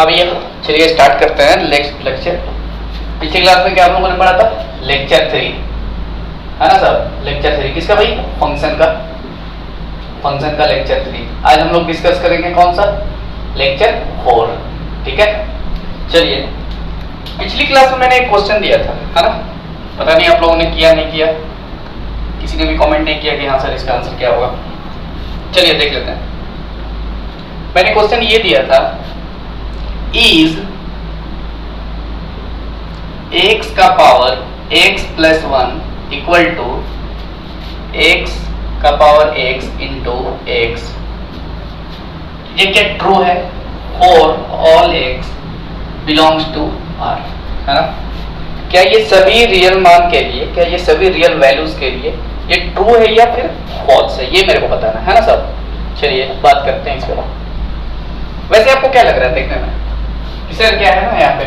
अब ये चलिए स्टार्ट करते हैं नेक्स्ट लेक्चर। पिछली क्लास में क्या हम लोगों ने पढ़ा था? लेक्चर 3 है ना सर? लेक्चर 3 किसका भाई? फंक्शन का। फंक्शन का लेक्चर 3। आज हम लोग डिस्कस करेंगे कौन सा? लेक्चर 4। ठीक है, चलिए। पिछली क्लास में मैंने एक क्वेश्चन दिया था, है ना? पता नहीं आप लोगों ने किया नहीं किया, किसी ने भी कमेंट नहीं किया कि हाँ सर इसका आंसर क्या होगा। चलिए देख लेते हैं। मैंने क्वेश्चन ये दिया था, इज x का power x plus 1 equal to x का पावर x इंटू x। ये क्या ट्रू है? For all x belongs to R, है ना? क्या ये सभी रियल मान के लिए, क्या ये सभी रियल वैल्यूज के लिए ये ट्रू है या फिर फॉल्स है, ये मेरे को बताना है ना सब। चलिए बात करते हैं इस पर। वैसे आपको क्या लग रहा है देखने में कि सर क्या है ना, यहाँ पे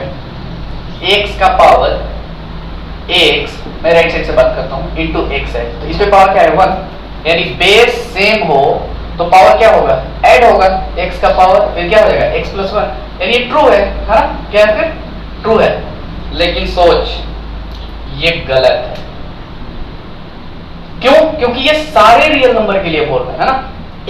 x का पावर x, मैं राइट साइड से बात करता हूँ, इंटू x है, तो इस पे पावर क्या है? 1। यानी बेस सेम हो तो पावर क्या होगा? ऐड होगा। x का पावर फिर क्या हो जाएगा? x प्लस 1, यानी ये ट्रू है ना? क्या है फिर? ट्रू है। लेकिन सोच, ये गलत है। क्यों? क्योंकि ये सारे रियल नंबर के लिए बोल रहा है ना?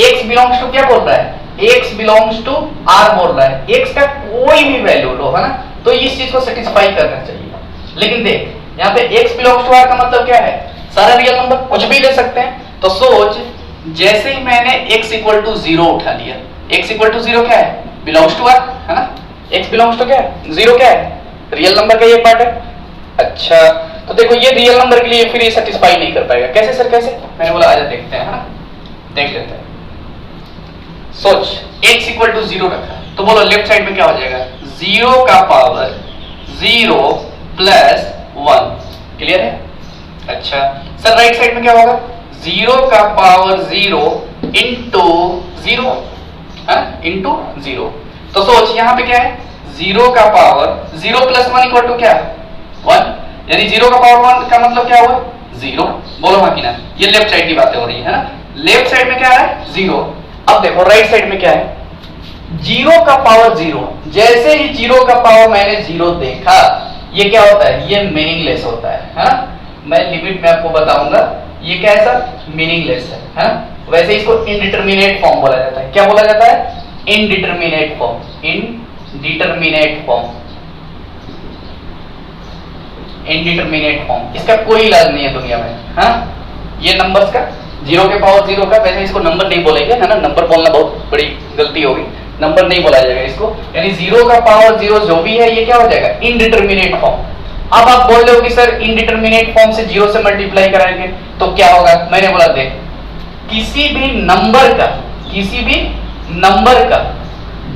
x बिलोंग्स टू क्या बोल रहा है? x बिलोंग्स टू r बोल रहा है। x का कोई भी वैल्यू लो, है ना, तो इस चीज को सेटिस्फाई करना चाहिए। लेकिन देख, यहाँ पे x बिलोंग्स टू r का मतलब क्या है? सारा रियल नंबर कुछ भी ले सकते हैं। तो सोच, जैसे ही मैंने x इक्वल टू 0 उठा लिया, x इक्वल टू 0 क्या है? बिलोंग्स टू r, है ना? x बिलोंग्स टू क्या है? 0 क्या है? रियल नंबर का ये पार्ट है। अच्छा, तो देखो ये रियल नंबर के लिए फिर ये सेटिस्फाई नहीं कर पाएगा। कैसे सर, कैसे? मैंने बोला आजा देखते हैं, है ना? देख लेते हैं। सोच, x इक्वल टू 0 रखा, तो बोलो लेफ्ट साइड में क्या हो जाएगा? 0 का पावर 0 प्लस 1। क्लियर है? अच्छा सर, राइट साइड में क्या होगा? 0 का पावर 0 इंटू 0, है इंटू 0। तो सोच यहाँ पे क्या है? 0 का पावर 0 प्लस 1 इक्वल टू क्या? 1। यानी 0 का पावर 1 का मतलब क्या हुआ? 0। बोलो हाँ कि ना? ये लेफ्ट साइड की बातें हो रही है ना? लेफ्ट साइड में क्या है? 0। अब देखो राइट साइड में क्या है? 0 का पावर 0। जैसे ही 0 का पावर मैंने 0 देखा, ये क्या होता है? ये मीनिंगलेस होता है ना? मैं लिमिट में आपको बताऊंगा, ये क्या है सर? मीनिंगलेस है ना? वैसे इसको इनडिटरमिनेट फॉर्म बोला जाता है। क्या बोला जाता है? Indeterminate form. Indeterminate form, indeterminate form. इसका कोई इलाज नहीं है दुनिया में, हाँ? ये नंबर्स का 0 के पावर 0 का, वैसे इसको नंबर नहीं बोलेंगे, है ना? नंबर बोलना बहुत बड़ी गलती होगी, नंबर नहीं बोला जाएगा इसको। यानी 0 का पावर 0 जो भी है, ये क्या हो जाएगा? Indeterminate form. अब आप बोल रहे हो कि सर इनडिटरमिनेट फॉर्म से 0 से मल्टीप्लाई कराएंगे तो क्या होगा? मैंने बोला देख, किसी भी नंबर का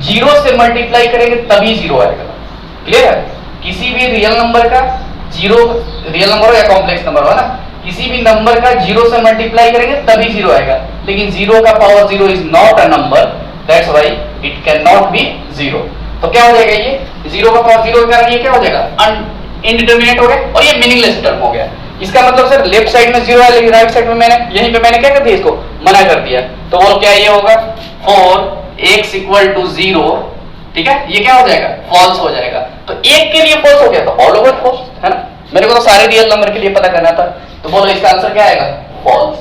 0 से मल्टीप्लाई करेंगे तभी 0 आएगा। क्लियर है? किसी भी रियल नंबर का 0, रियल नंबर हो या कॉम्प्लेक्स नंबर हो ना, किसी भी नंबर का 0 से मल्टीप्लाई करेंगे तभी 0 आएगा। लेकिन 0 का power 0 is not a number, that's why it can not be 0। तो क्या हो जाएगा? ये 0 का पावर 0 के कारण ये क्या हो जाएगा? इनडिटरमिनेट हो गया और ये मीनिंगलेस टर्म हो गया। इसका मतलब सर लेफ्ट साइड में 0 है, लेकिन राइट साइड में मैंने यहीं पे मैंने क्या कर दिया? इसको मना कर दिया। तो वो क्या ये होगा? फॉर x इक्वल टू 0, ठीक है, ये क्या हो जाएगा? फॉल्स हो जाएगा। तो एक के लिए फॉल्स हो गया तो ऑल ओवर फॉल्स, है ना? मेरे को तो सारे रियल नंबर के लिए पता करना था, तो बोलो इसका आंसर क्या आएगा? फॉल्स,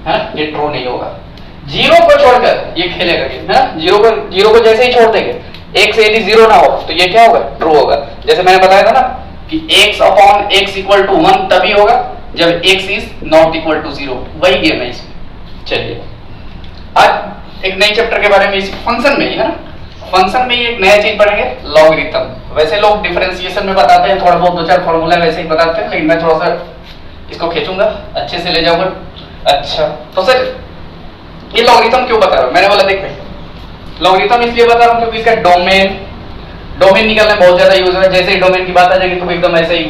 है ना? ये ट्रू नहीं होगा। 0 को छोड़कर ये खेलेगा गेम, है ना? 0 को जैसे ही छोड़ देंगे, x से यदि 0 ना हो तो ये क्या होगा? ट्रू होगा। जैसे मैंने बताया था ना कि x upon x equal to 1 तभी होगा जब x is not equal to 0। वही गेम है इसमें। चलिए आज एक नई चैप्टर के बारे में, इस फंक्शन में ही, है ना? फंक्शन में ही एक नया चीज पढ़ेंगे, लॉगरिथम। वैसे लोग डिफरेंशिएशन में बताते हैं, थोड़ा बहुत 2-4 फॉर्मूला वैसे ही बताते हैं, लेकिन मैं थोड़ा सा इसको खींचूंगा, अच्छे से ले जाऊंगा। अच्छा तो सर ये लॉगरिथम क्यों बता रहा हूं? मैंने बोला देख भाई, लॉगरिथम इसलिए बता रहा हूं क्योंकि इसका डोमेन निकालना बहुत ज्यादा यूज है। जैसे ही डोमेन की बात आ जाएगी तो एकदम ऐसे ही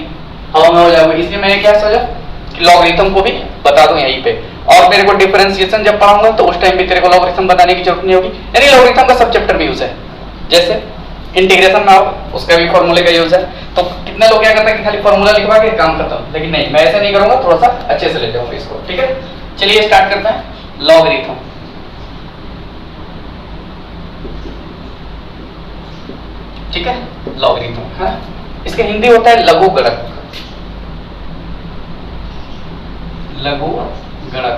हवा में हो जाएगा। इसलिए मैंने क्या सोचा कि लॉगरिथम को भी बता दूं यहीं पे, और मेरे को डिफरेंशिएशन जब पढ़ाऊंगा तो उस टाइम भी तेरे को लॉगरिथम बताने की जरूरत नहीं होगी। यानी लॉगरिथम का सब चैप्टर में यूज है। जैसे इंटीग्रेशन में आओ, उसका भी फॉर्मूले का यूज है। तो कितने लोग क्या करते हैं कि खाली फॉर्मूला लिखवा के काम करता हूं, लेकिन नहीं, मैं ऐसे नहीं करूंगा, थोड़ा सा अच्छे से ले जाऊंगा इसको। ठीक है, चलिए स्टार्ट करते हैं लॉगरिथम। ठीक है, लॉगरिथम है। इसका हिंदी होता है लघु गणक, लघु गणक।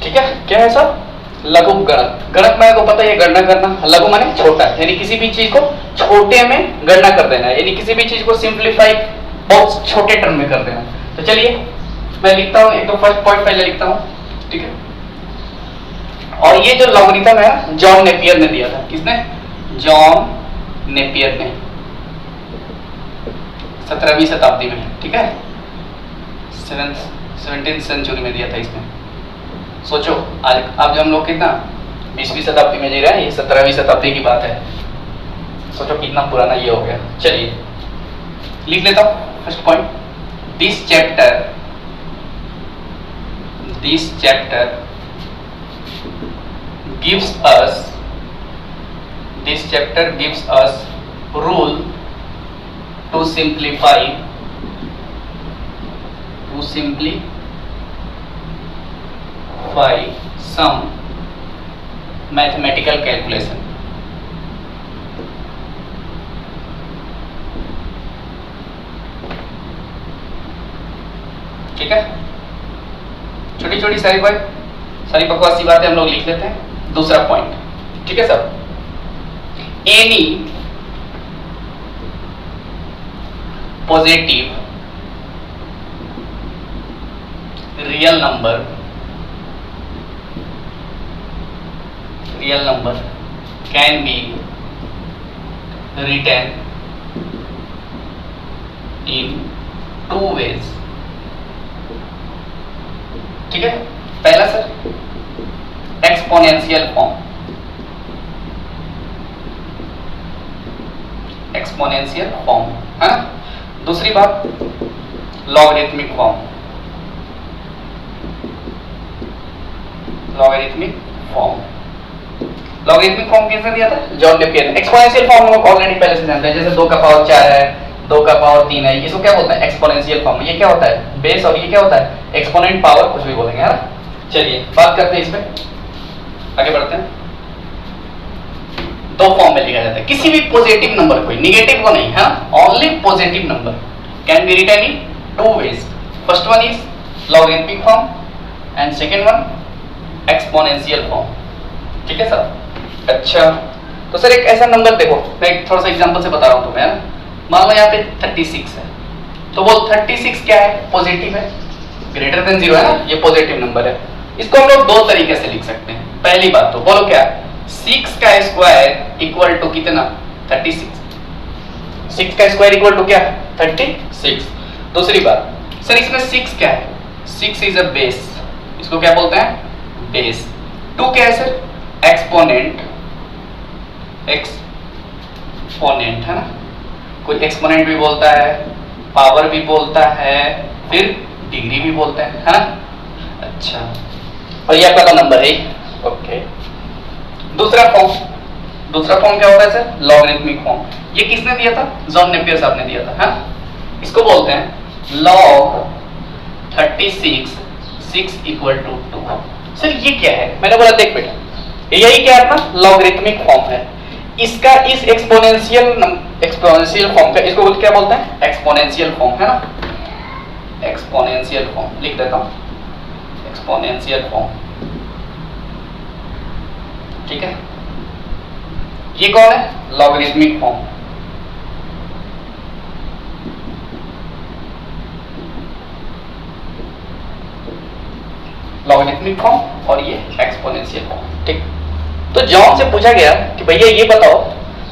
ठीक है, क्या है सब? लघु गणक। गणक मेरे को पता है गणना करना, लघु माने छोटा, यानी किसी भी चीज को छोटे में गणना कर देना, यानी किसी भी चीज को सिंप्लीफाई बहुत छोटे टर्म में कर देना। तो चलिए मैं लिखता हूं, एक तो फर्स्ट पॉइंट पहले लिखता हूं, ठीक है। और ये जो लॉगरिथम है जॉन नेपियर ने दिया था। किसने? जॉन नेपियर ने 17वीं शताब्दी में, ठीक है, 17th सेंचुरी में दिया था इसने। सोचो आज अब जो हम लोग कितना 20वीं शताब्दी में जी रहे हैं, ये 17वीं शताब्दी की बात है। सोचो कितना पुराना ये हो गया। चलिए लिख लेता हूं first point. This chapter gives us rule to simplify some mathematical calculation। ठीक है, छोटी छोटी सारी बकवासी बातें हम लोग लिख लेते हैं। दूसरा पॉइंट, ठीक है सब, any positive real number can B written in two ways। ठीक है, पहला सर एक्सपोनेंशियल फॉर्म, है ना। दूसरी बात लॉगरिथमिक फॉर्म, लॉगरिथमिक फॉर्म किसने दिया था? जॉन नेपियर ने। एक्सपोनेंशियल फॉर्म हम लोग ऑलरेडी पहले से जानते हैं, जैसे 2 का पावर 4 है, 2 का पावर 3 है, इसको क्या बोलते हैं? Exponential form. ये क्या होता है? बेस, और ये क्या होता है? एक्सपोनेंट पावर, कुछ भी बोलेंगे, है ना। चलिए बात करते हैं इस पे, आगे बढ़ते हैं। 2 फॉर्म में लिखा जाता है किसी भी पॉजिटिव नंबर को, निगेटिव को नहीं, है ना। Only positive number can be written in 2 ways। First one is logarithmic form and second one exponential form. ठीक है सर। अच्छा तो सर एक ऐसा नंबर देखो, मैं एक थोड़ा सा एग्जांपल से बता रहा हूं तुम्हें, है ना। मान लो यहाँ पे 36 है, तो वो 36 क्या है? पॉजिटिव है, ग्रेटर देन 0 है ना, ये पॉजिटिव नंबर है। इसको हम लोग 2 तरीके से लिख सकते हैं। पहली बात तो बोलो क्या, 6 का स्क्वायर इक्वल टू कितना? 36। 6 का स्क्वायर इक्वल टू क्या? 36। दूसरी बात सर इसमें 6 क्या है? 6 इज अ बेस, इसको क्या बोलते हैं? बेस। 2 क्या है सर? एक्सपोनेंट, है ना। कोई एक्सपोनेंट भी बोलता है, पावर भी बोलता है, फिर डिग्री भी बोलते हैं, है ना। अच्छा और ये आपका नंबर है, ओके। दूसरा फॉर्म क्या होता है सर? Logarithmic form. ये किसने दिया था? जॉन नेपियर साहब ने दिया था, हाँ। इसको बोलते हैं log 36 6 इक्वल टू 2। सर ये क्या है? मैंने बोला देख बेटा, यही क्या है अपना लॉगरिथमिक फॉर्म है। इसका इस एक्सपोनेंशियल फॉर्म का इसको क्या बोलते हैं? एक्सपोनेंशियल फॉर्म, है ना। एक्सपोनेंशियल फॉर्म लिख देता हूं, एक्सपोनेंशियल फॉर्म। ठीक है, ये कौन है? Logarithmic form. लॉगरिथमिक फॉर्म और ये एक्सपोनेंशियल फॉर्म। ठीक, तो जॉन से पूछा गया कि भैया ये बताओ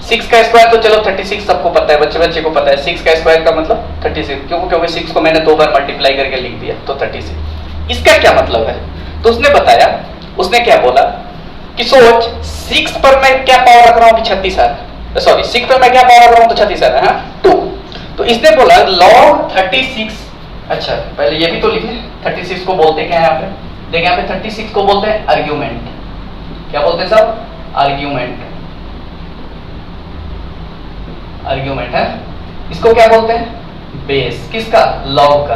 6 का स्क्वायर तो चलो 36 सबको पता है, बच्चे को पता है 6 का स्क्वायर का मतलब 36, क्योंकि 6 को मैंने 2 बार मल्टीप्लाई करके लिख दिया तो 36। इसका क्या मतलब है? तो उसने बताया, उसने क्या बोला कि सोच 6 पर मैं क्या पावर रख रहा हूं कि 36 आ रहा है, सॉरी 6 पर मैं क्या पावर रख रहा हूं तो 36 आ रहा है, 2। तो इसने बोला log 36। अच्छा पहले ये भी तो लिख ले, 36 को बोलते क्या है यहाँ पे? देखिए यहाँ पे 36 को बोलते हैं आर्ग्यूमेंट। क्या बोलते हैं सब? आर्ग्यूमेंट है। इसको क्या बोलते हैं? बेस। किसका? लॉग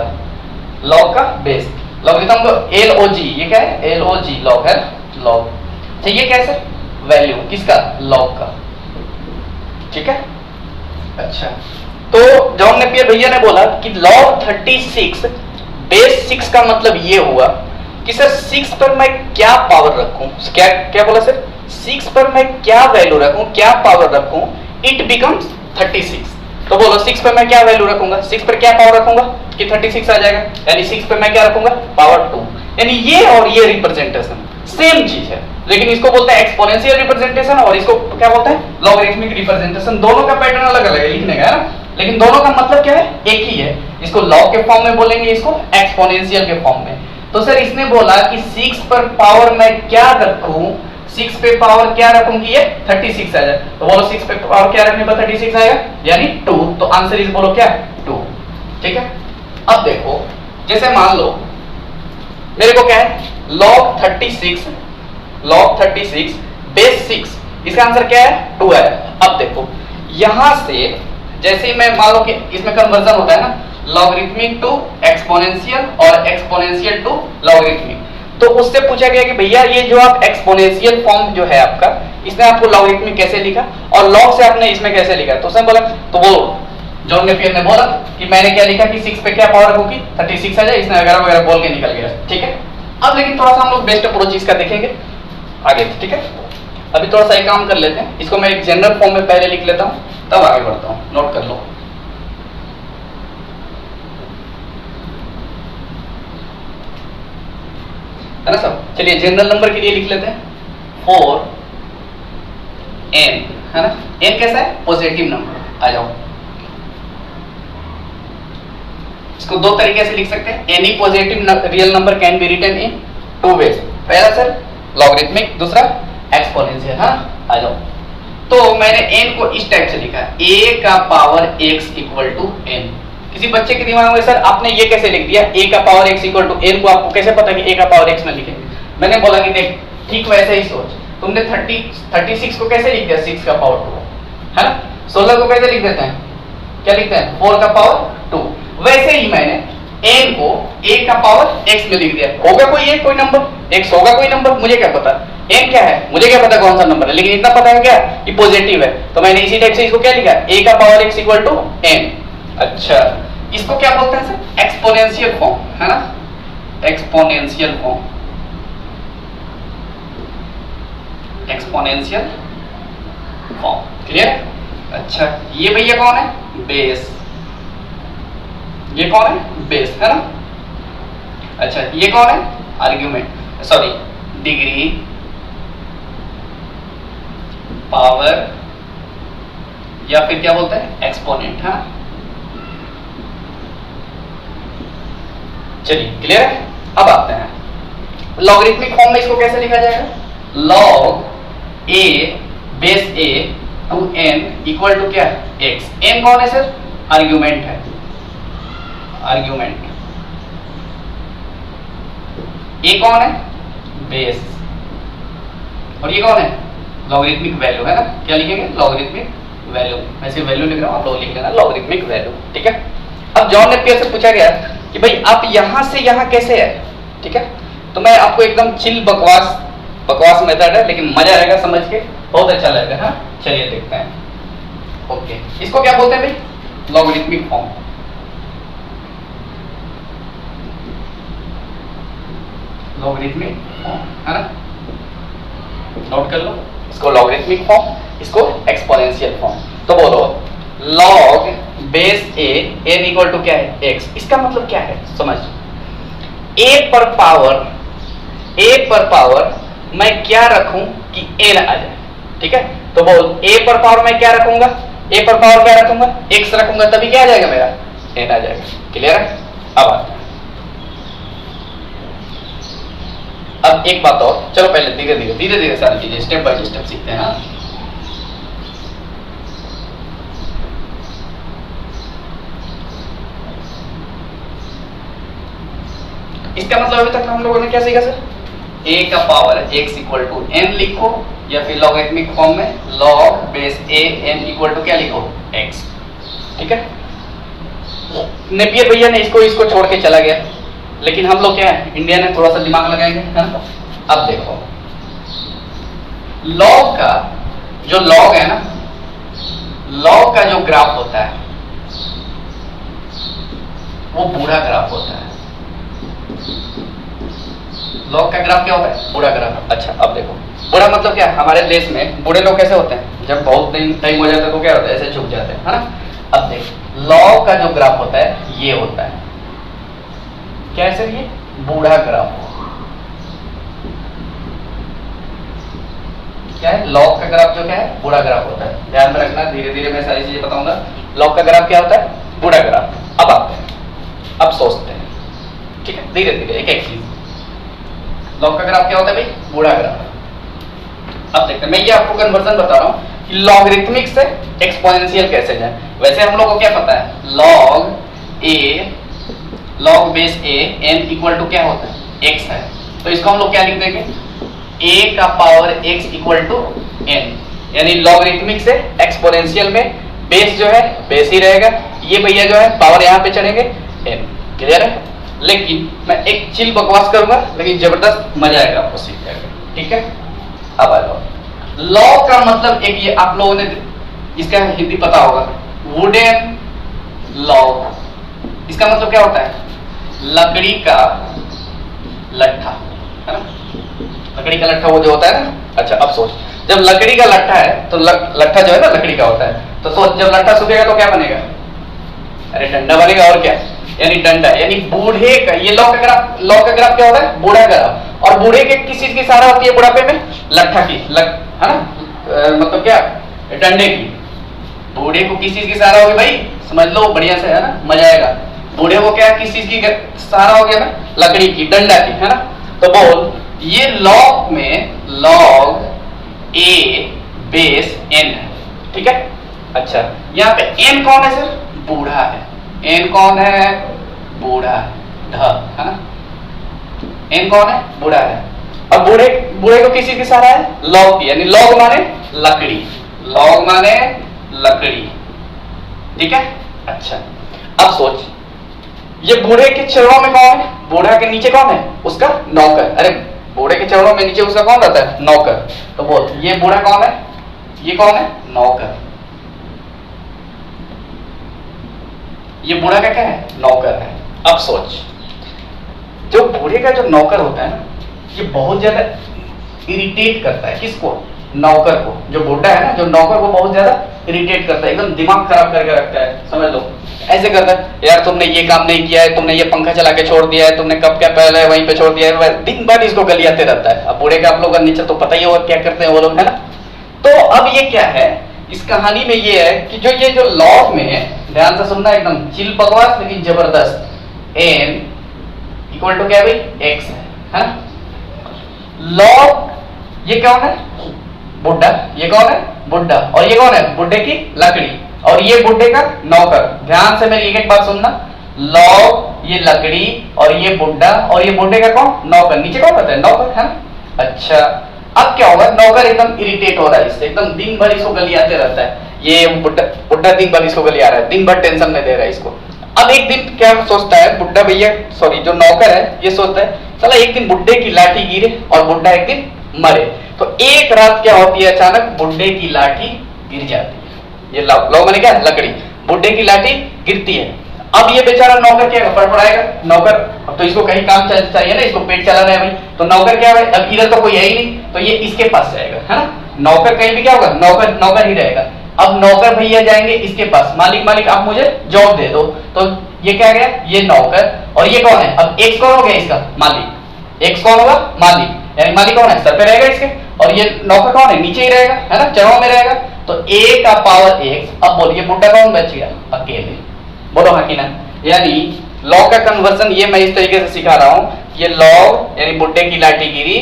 का बेस। लॉगरिथम को LOG, ये क्या है? LOG लॉग है, लॉग। अच्छा ये क्या है सर? वैल्यू किसका, लॉग का, ठीक है। अच्छा, तो जॉन नेपियर भैया ने बोला कि लॉग 36 बेस 6 का मतलब ये हुआ कि सर 6 पर मैं क्या पावर रखूं, क्या क्या बोला सर, 6 पर मैं क्या वैल्यू रखूं, क्या पावर रखूं, इट बिकम्स 36। तो बोलो 6 पर मैं क्या वैल्यू रखूंगा, 6 पर क्या पावर रखूंगा कि 36 आ जाएगा, यानी 6 पर मैं क्या रखूंगा, पावर 2। यानी ये और ये रिप्रेजेंटेशन सेम चीज है, लेकिन इसको बोलते हैं एक्सपोनेंशियल रिप्रेजेंटेशन और इसको क्या बोलते हैं, लॉगरिथमिक रिप्रेजेंटेशन। दोनों का पैटर्न अलग अलग है लिखने का, है ना, लेकिन दोनों का मतलब क्या है, एक ही है। इसको लॉग के फॉर्म में बोलेंगे, इसको एक्सपोनेंशियल के फॉर्म में। तो सर इसने बोला कि 6 पर पावर मैं क्या रखूं, 6 पे पावर क्या रखूं कि ये 36 आ जाए। तो बोलो 6 पे पावर क्या रखने पर 36 आएगा, यानी 2। तो आंसर इज बोलो क्या, 2, ठीक है। अब देखो, जैसे मान लो मेरे को क्या है, log 36 बेस 6, इसका आंसर क्या है, 2 है। अब देखो यहां से जैसे ही मैं मान लो कि इसमें कन्वर्जन होता है ना, लॉगरिथमिक टू एक्सपोनेंशियल और एक्सपोनेंशियल टू लॉगरिथमिक, तो उससे पूछा गया कि भैया ये जो आप एक्सपोनेंशियल फॉर्म जो है आपका, इसने आपको लॉगरिथमिक कैसे लिखा और लॉग से आपने इसमें कैसे लिखा। तो उसने बोला, तो वो जॉन नेपियर ने बोला कि मैंने क्या लिखा कि 6 पे क्या पावर रखूंगी, 36 आ जाए, इसने वगैरह वगैरह बोल के निकल गया, ठीक है। अब लेकिन थोड़ा सा हम लोग बेस्ट अप्रोच इसका देखेंगे आगे, ठीक है। अभी थोड़ा सा एक काम कर लेते हैं, इसको मैं एक जनरल फॉर्म में पहले लिख लेता हूं, तब आगे बढ़ता हूं, नोट कर लो। है ना सब, चलिए जनरल नंबर के लिए लिख लेते हैं 4n, है ना। n कैसा है, पॉजिटिव नंबर। आ जाओ, इसको दो तरीके से लिख सकते हैं, any positive real number can be written in 2 ways. पहला सर लॉगरिथमिक, दूसरा एक्सपोनेंशियल, है ना। आ जाओ, तो मैंने n को इस टाइप से लिखा, a का power x equal to n। किसी बच्चे के दिमाग में सर आपने ये कैसे लिख दिया, a का power x equal to n को आपको कैसे पता कि a का पावर x ना लिखे। मैंने बोला कि देख ठीक वैसे ही सोच, तुमने 36 को कैसे लिख दिया, 6 का पावर 2, है ना। 16 को कैसे लिख देते हैं, क्या लिखते हैं, 4 का पावर 2। वैसे ही मैंने n को a का पावर x में लिख दिया। होगा कोई नंबर, x होगा कोई नंबर, मुझे क्या पता n क्या है, मुझे क्या पता कौन सा नंबर है, लेकिन इतना पता है क्या कि पॉजिटिव है। तो मैंने इसी टाइप से इसको क्या लिखा, a का power x equal to n। अच्छा, इसको क्या बोलते हैं सर, एक्सपोनेंशियल फॉर्म, है ना, exponential form, exponential form, clear. अच्छा, ये भैया कौन है, बेस, ये कौन है, बेस, है ना। अच्छा, ये कौन है, आर्ग्यूमेंट, सॉरी डिग्री, पावर, या फिर क्या बोलते हैं, एक्सपोनेंट, है ना। चलिए क्लियर है। अब आते हैं लॉगरिथमिक फॉर्म में, इसको कैसे लिखा जाएगा, log a base a to n equal to क्या है, x। n कौन है सर, आर्ग्यूमेंट है, आर्ग्यूमेंट। a कौन है, बेस, और ये कौन है, लॉगरिथमिक वैल्यू, है ना। क्या लिखेंगे, लॉगरिथमिक वैल्यू, मैं सिर्फ वैल्यू लिख रहा हूं, आप लोग लिख लेना लॉगरिथमिक वैल्यू, ठीक है। अब जॉन नेपियर से पूछा गया कि भाई आप यहां से यहां कैसे है, ठीक है। तो मैं आपको एकदम चिल बकवास मेथड है, लेकिन मजा आएगा समझ के, बहुत अच्छा लगेगा, हाँ। चलिए देखते हैं। ओके, इसको क्या बोलते हैं भाई, लॉगरिथमिक फॉर्म। लॉगरिथमिक फॉर्म, है ना, नोट कर लो, इसको लॉगरिथमिक फॉर्म, इसको एक्सपोनेंशियल फॉर्म। तो बोलो log base a n equal to क्या है, x। इसका मतलब क्या है, समझ, a पर पावर मैं क्या रखूं कि n आ जाए, ठीक है। तो बोल a पर पावर मैं क्या रखूंगा, a पर पावर क्या रखूंगा, x रखूंगा, तभी क्या आ जाएगा मेरा, n आ जाएगा, क्लियर है। अब आते हैं, अब एक बात और, चलो पहले धीरे धीरे सारी चीजें स्टेप बाय स्टेप सीखते हैं, हाँ। इसका मतलब अभी तक हम लोगों ने क्या सीखा सर, a का power x equal to n लिखो, या फिर लॉगरिथमिक फॉर्म में log base a n equal to क्या लिखो, x, ठीक है। नेपियर भैया ने इसको छोड़ के चला गया, लेकिन हम लोग क्या है, इंडिया ने थोड़ा सा दिमाग लगाएंगे, है ना। अब देखो लॉग का जो लॉग है ना, लॉग का जो ग्राफ होता है वो बूढ़ा ग्राफ होता है। लॉग का ग्राफ क्या होता है? बूढ़ा ग्राफ। अच्छा अब देखो, बूढ़ा मतलब क्या? हमारे देश में बूढ़े लोग कैसे होते हैं? जब बहुत टाइम हो जाता है तो क्या होता है? ऐसे झुक जाते हैं, है ना। अब देख, लॉग का जो ग्राफ होता है ये होता है क्या है सर? ये बूढ़ा ग्राफ। क्या है? लॉग का ग्राफ जो क्या है? बूढ़ा ग्राफ होता है। ध्यान में रखना, धीरे धीरे मैं सारी चीजें बताऊंगा। लॉग का ग्राफ क्या होता है? बूढ़ा ग्राफ। अब आते हैं, अब सोचते हैं, ठीक है, धीरे धीरे एक एक चीज। लॉग का ग्राफ क्या होता है भाई? बूढ़ा ग्राफ। अब देखते हैं, मैं ये आपको कन्वर्जन बता रहा हूं कि लॉगरिथमिक से एक्सपोनेंशियल कैसे जाए। वैसे हम लोग को क्या पता है? Log a, log base a n equal to क्या होता है? एक्स है। तो इसको हम लोग क्या लिख देंगे? a का power x equal to n, यानी लॉगरिथमिक से एक्सपोनेंशियल में बेस जो है बेस ही रहेगा, ये भैया जो है पावर यहाँ पे चढ़ेंगे n। क्लियर है? लेकिन मैं एक चिल बकवास करूंगा लेकिन जबरदस्त मजा आएगा आपको सीख जाएगा, ठीक है। अब आ जाओ, लॉग का मतलब एक ये आप लोगों ने इसका हिंदी पता होगा, वुडन लॉग। इसका मतलब क्या होता है? लकड़ी का लट्ठा, है ना। लकड़ी का लट्ठा वो जो होता है ना। अच्छा अब सोच, जब लकड़ी का लट्ठा है तो लट्ठा जो है ना लकड़ी का होता है, तो सोच जब लट्ठा सूखेगा तो क्या बनेगा? अरे डंडा बनेगा, और क्या? यानी डंडा, यानी बूढ़े का, ये लॉग का ग्राफ क्या होता है? बूढ़ा ग्राफ। और बूढ़े के किस चीज की सहारा होती है बुढ़ापे में? लट्ठा की, है ना, मतलब क्या? डंडे की। बूढ़े को किस चीज की सहारा होगी भाई? समझ लो बढ़िया से, है ना, मजा आएगा। बूढ़े को क्या किस चीज की सहारा हो गया? लकड़ी की, डंडा की, है ना। तो बोल, ये लॉग में लॉग ए बेस एन है, ठीक है। अच्छा यहाँ पे एन कौन है सर? बूढ़ा है। एन कौन है? बूढ़ा है ना। एन कौन है? बूढ़ा है। अब बूढ़े को किसी की सहारा है? लॉग की, यानी लॉग माने लकड़ी, लॉग माने लकड़ी, ठीक है। अच्छा अब सोच, ये बूढ़े के चरणों में कौन है? बूढ़ा के नीचे कौन है? उसका नौकर। अरे बूढ़े के चरणों में नीचे उसका कौन रहता है? नौकर। तो बोल, ये बूढ़ा कौन है? ये कौन है? नौकर। ये बूढ़ा का क्या है? नौकर है। अब सोच, जो बूढ़े का जो नौकर होता है ना, ये बहुत ज्यादा इरिटेट करता है। किसको? नौकर को। जो बूढ़ा है ना, जो नौकर को बहुत ज्यादा इरिटेट करता है, एकदम दिमाग खराब करके रखता है, समझ लो। ऐसे करता है, यार तुमने ये काम नहीं किया है, तुमने ये पंखा चला के छोड़ दिया है, तुमने कब क्या पहले वहीं पे छोड़ दिया है, दिन भर इसको गलियाते रहता है। अब बूढ़े का आप लोग का नेचर तो पता ही होगा क्या करते हैं वो लोग, है ना। तो अब ये क्या है इस कहानी में? ये है कि ये जो लॉग में है, ध्यान से सुनना, एकदम चिल बकवास लेकिन जबरदस्त। एन इक्वल टू क्या भाई? एक्स है ना। लॉग ये कौन है? बुड्ढा। ये कौन है? बुड्ढा। और ये कौन है? बुड्ढे की लकड़ी। और ये बुड्ढे का नौकर। ध्यान से मेरी एक एक बात सुनना, लॉग ये लकड़ी और ये बुड्ढा, और ये बुड्ढे का कौन? नौकर। नीचे कौन रहता है? नौकर, है ना। अच्छा अब क्या होगा? नौकर एकदम इरिटेट हो रहा है इससे, एकदम दिन भर इसको गलियाते रहता है। ये बुड्ढा दिन भर इसको गलिया रहा है, दिन भर टेंशन में दे रहा है इसको। अब एक दिन क्या सोचता है बुड्ढा भैया, सॉरी जो नौकर है, ये सोचता है चला एक दिन बुड्ढे की लाठी गिरे और बुड्ढा एक दिन मरे। तो एक रात क्या होती है, अचानक बुड्ढे की लाठी गिर जाती है। ये लॉग मैंने क्या? लकड़ी। बुड्ढे की लाठी गिरती है। अब ये बेचारा नौकर क्या फड़फड़ाएगा? नौकर, अब तो इसको कहीं काम चाहिए ना, इसको पेट चलाना है भाई। तो नौकर क्या है? अब इधर तो कोई है ही नहीं, तो ये इसके पास जाएगा, है ना। नौकर कहीं भी क्या होगा? नौकर ही रहेगा। अब नौकर भैया जाएंगे इसके पास, मालिक आप मुझे जॉब दे दो। तो ये क्या गया? ये नौकर। और ये कौन है? अब एक्स कौन हो गया? इसका मालिक। एक्स कौन होगा? मालिक। यानी मालिक कौन है? सर पे रहेगा इसके। और ये नौकर कौन है? नीचे ही रहेगा, है ना, चरणों में रहेगा। तो ए का पावर एक्स। अब बोलिए बुड्ढा कौन बच गया? अकेले। बोलो हाँ कि ना। यानी लॉग का कन्वर्जन ये मैं इस तरीके से सिखा रहा हूं, ये लॉग यानी बुड्ढे की लाठी गिरी,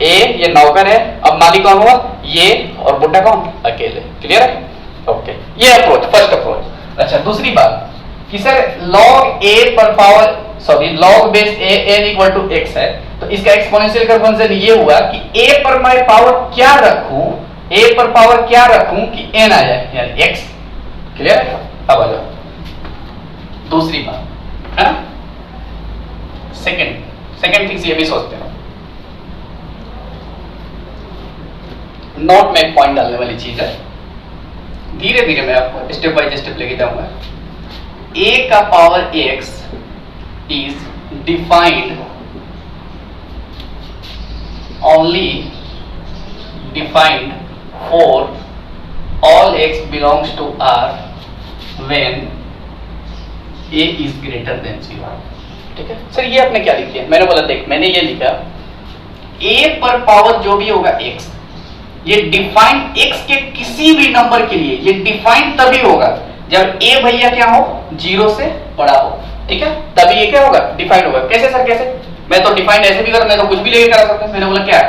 ए ये नौकर है, अब मालिक कौन हुआ? ये, और बुड्ढा कौन? अकेले। क्लियर है? ओके, ये अप्रोच, फर्स्ट अप्रोच। अच्छा दूसरी बात कि सर लॉग ए पर power log base a n equal to x है, तो इसका एक्सपोनेंशियल कन्वर्जन ये हुआ कि ए पर मैं पावर क्या रखूं, ए पर पावर क्या रखूं कि एन आ जाए, यानी एक्स। क्लियर है? अब आ जाओ दूसरी बात, है ना। सेकंड थिंग्स ये भी सोचते हो। नोट में एक पॉइंट डालने वाली चीज है, धीरे धीरे मैं आपको स्टेप बाय स्टेप लेके जाऊंगा। a का power x is defined only defined for all x belongs to R when a is greater than 0। ठीक है सर, ये आपने क्या लिख दिया? मैंने बोला देख, मैंने ये लिखा a पर पावर जो भी होगा x, ये डिफाइंड x के किसी भी नंबर के लिए ये डिफाइंड तभी होगा जब a भैया क्या हो, 0 से बड़ा हो। ठीक है, तभी ये क्या होगा, डिफाइंड होगा। कैसे सर, कैसे? मैं तो डिफाइंड ऐसे भी कर, मैं तो कुछ भी लेके करा सकता हूं। मैंने बोला क्या,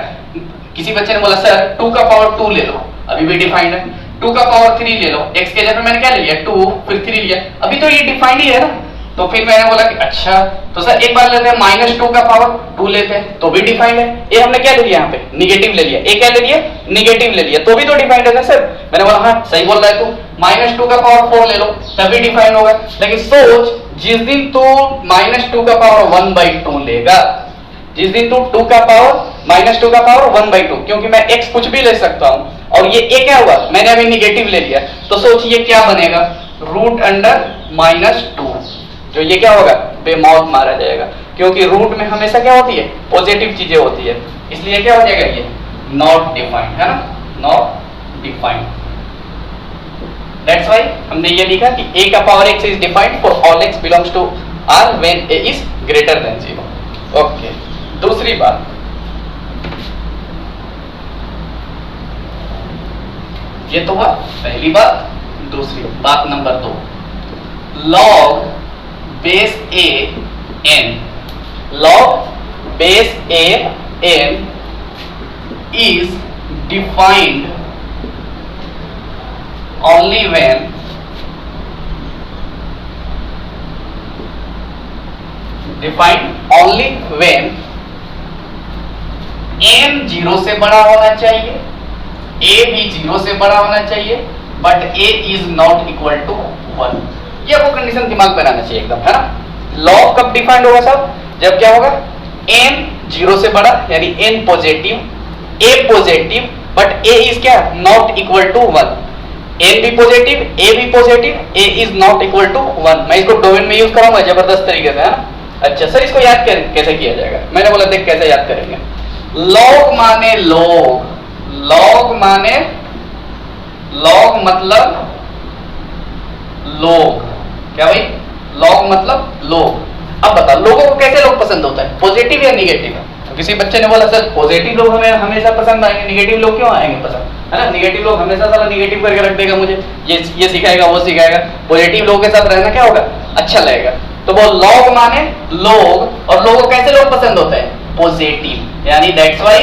किसी बच्चे ने बोला सर 2 का पावर 2 ले लो, अभी भी डिफाइंड है। 2 का पावर 3 ले लो, x के जगह मैंने क्या ले लिया, 2 फिर 3 लिया, अभी तो ये डिफाइंड ही है ना। तो फिर मैंने बोला कि अच्छा तो सर एक बार लेते हैं -2 का पावर 2 लेते हैं, तो भी डिफाइंड है। ये हमने क्या ले लिया, यहाँ पे निगेटिव ले लिया, ए क्या ले लिया, निगेटिव ले लिया, तो भी तो डिफाइंड है ना सर। मैंने बोला हाँ सही बोल रहा है तू, -2 का पावर 4 ले लो तभी डिफाइंड होगा। लेकिन सोच, जिस दिन तू -2 का पावर 1/2 लेगा, जिस दिन तू 2 का पावर -2 का पावर 1/2, क्योंकि मैं x कुछ भी ले सकता हूं, और ये a क्या हुआ, मैंने अभी निगेटिव ले लिया, तो सोचिए क्या बनेगा, √2। जो ये क्या होगा, बेमौत मारा जाएगा, क्योंकि रूट में हमेशा क्या होती है, पॉजिटिव चीजें होती है, इसलिए क्या हो जाएगा, ये नॉट डिफाइंड है ना, नॉट डिफाइंड। दैट्स व्हाई हमने ये लिखा कि a का power x is defined for all x belongs to R when a is greater than 0। Okay, दूसरी बात, ये तो हुआ पहली बात। दूसरी बात number 2, log base a n, log base a n is defined only when n 0 से बड़ा होना चाहिए, a भी 0 से बड़ा होना चाहिए, but a is not equal to 1। ये आपको कंडीशन दिमाग में बनाना चाहिए एकदम, है ना। लॉग कब डिफाइंड होगा साहब, जब क्या होगा, n 0 से बड़ा, यानी n positive, a positive, but a is क्या, नॉट इक्वल टू 1। n भी पॉजिटिव, a भी positive, a is not equal to 1। मैं इसको डोमेन में यूज कराऊंगा जबरदस्त तरीके से, है ना। अच्छा सर, इसको याद कैसे किया जाएगा? मैंने बोला देख कैसे याद करेंगे। लॉग माने लोग, लॉग माने लॉग मतलब लोग, क्या भाई, लॉग मतलब लोग। अब बताओ लोगों को कैसे लोग पसंद होता है, पॉजिटिव या निगेटिव? तो किसी बच्चे ने बोला सर पॉजिटिव लोग हमें हमेशा पसंद आएंगे, निगेटिव लोग क्यों आएंगे पसंद, है ना। निगेटिव लोग हमेशा साला निगेटिव करके रख देगा, मुझे ये सिखाएगा वो सिखाएगा। पॉजिटिव लोगों के साथ रहना क्या होगा, अच्छा लगेगा। तो वो लॉग माने लोग, और लोगों को कैसे लोग पसंद होते हैं, पॉजिटिव, यानी that's why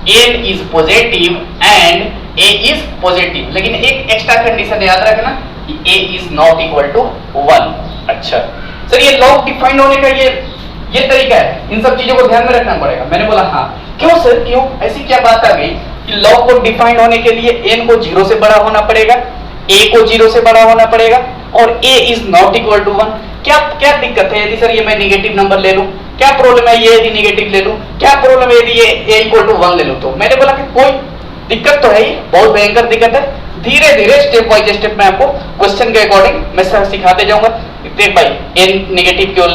n is positive and a is positive. लेकिन एक एक्स्ट्रा कंडीशन याद रखना, a is not equal to 1। अच्छा सर, ये लॉग डिफाइंड होने का ये तरीका है, इन सब चीजों को ध्यान में रखना पड़ेगा। मैंने बोला हाँ, क्यों सर, क्यों, ऐसी क्या बात आ गई कि लॉग को डिफाइंड होने के लिए n को 0 से बड़ा होना पड़ेगा, a को 0 से बड़ा होना पड़ेगा, और a is not equal to 1। क्या दिक्कत है यदि सर ये मैं निगेटिव नंबर ले लूं, क्या प्रॉब्लम है ये यदि निगेटिव ले लूं, क्या प्रॉब्लम है यदि ये a इक्वल टू 1 ले लूं? तो मैंने बोला कि कोई दिक्कत तो है ही, बहुत भयंकर दिक्कत है। धीरे धीरे स्टेप बाय स्टेप मैं आपको क्वेश्चन के अकॉर्डिंग मैं सिखाते जाऊंगा। देख भाई, n नेगेटिव क्यों,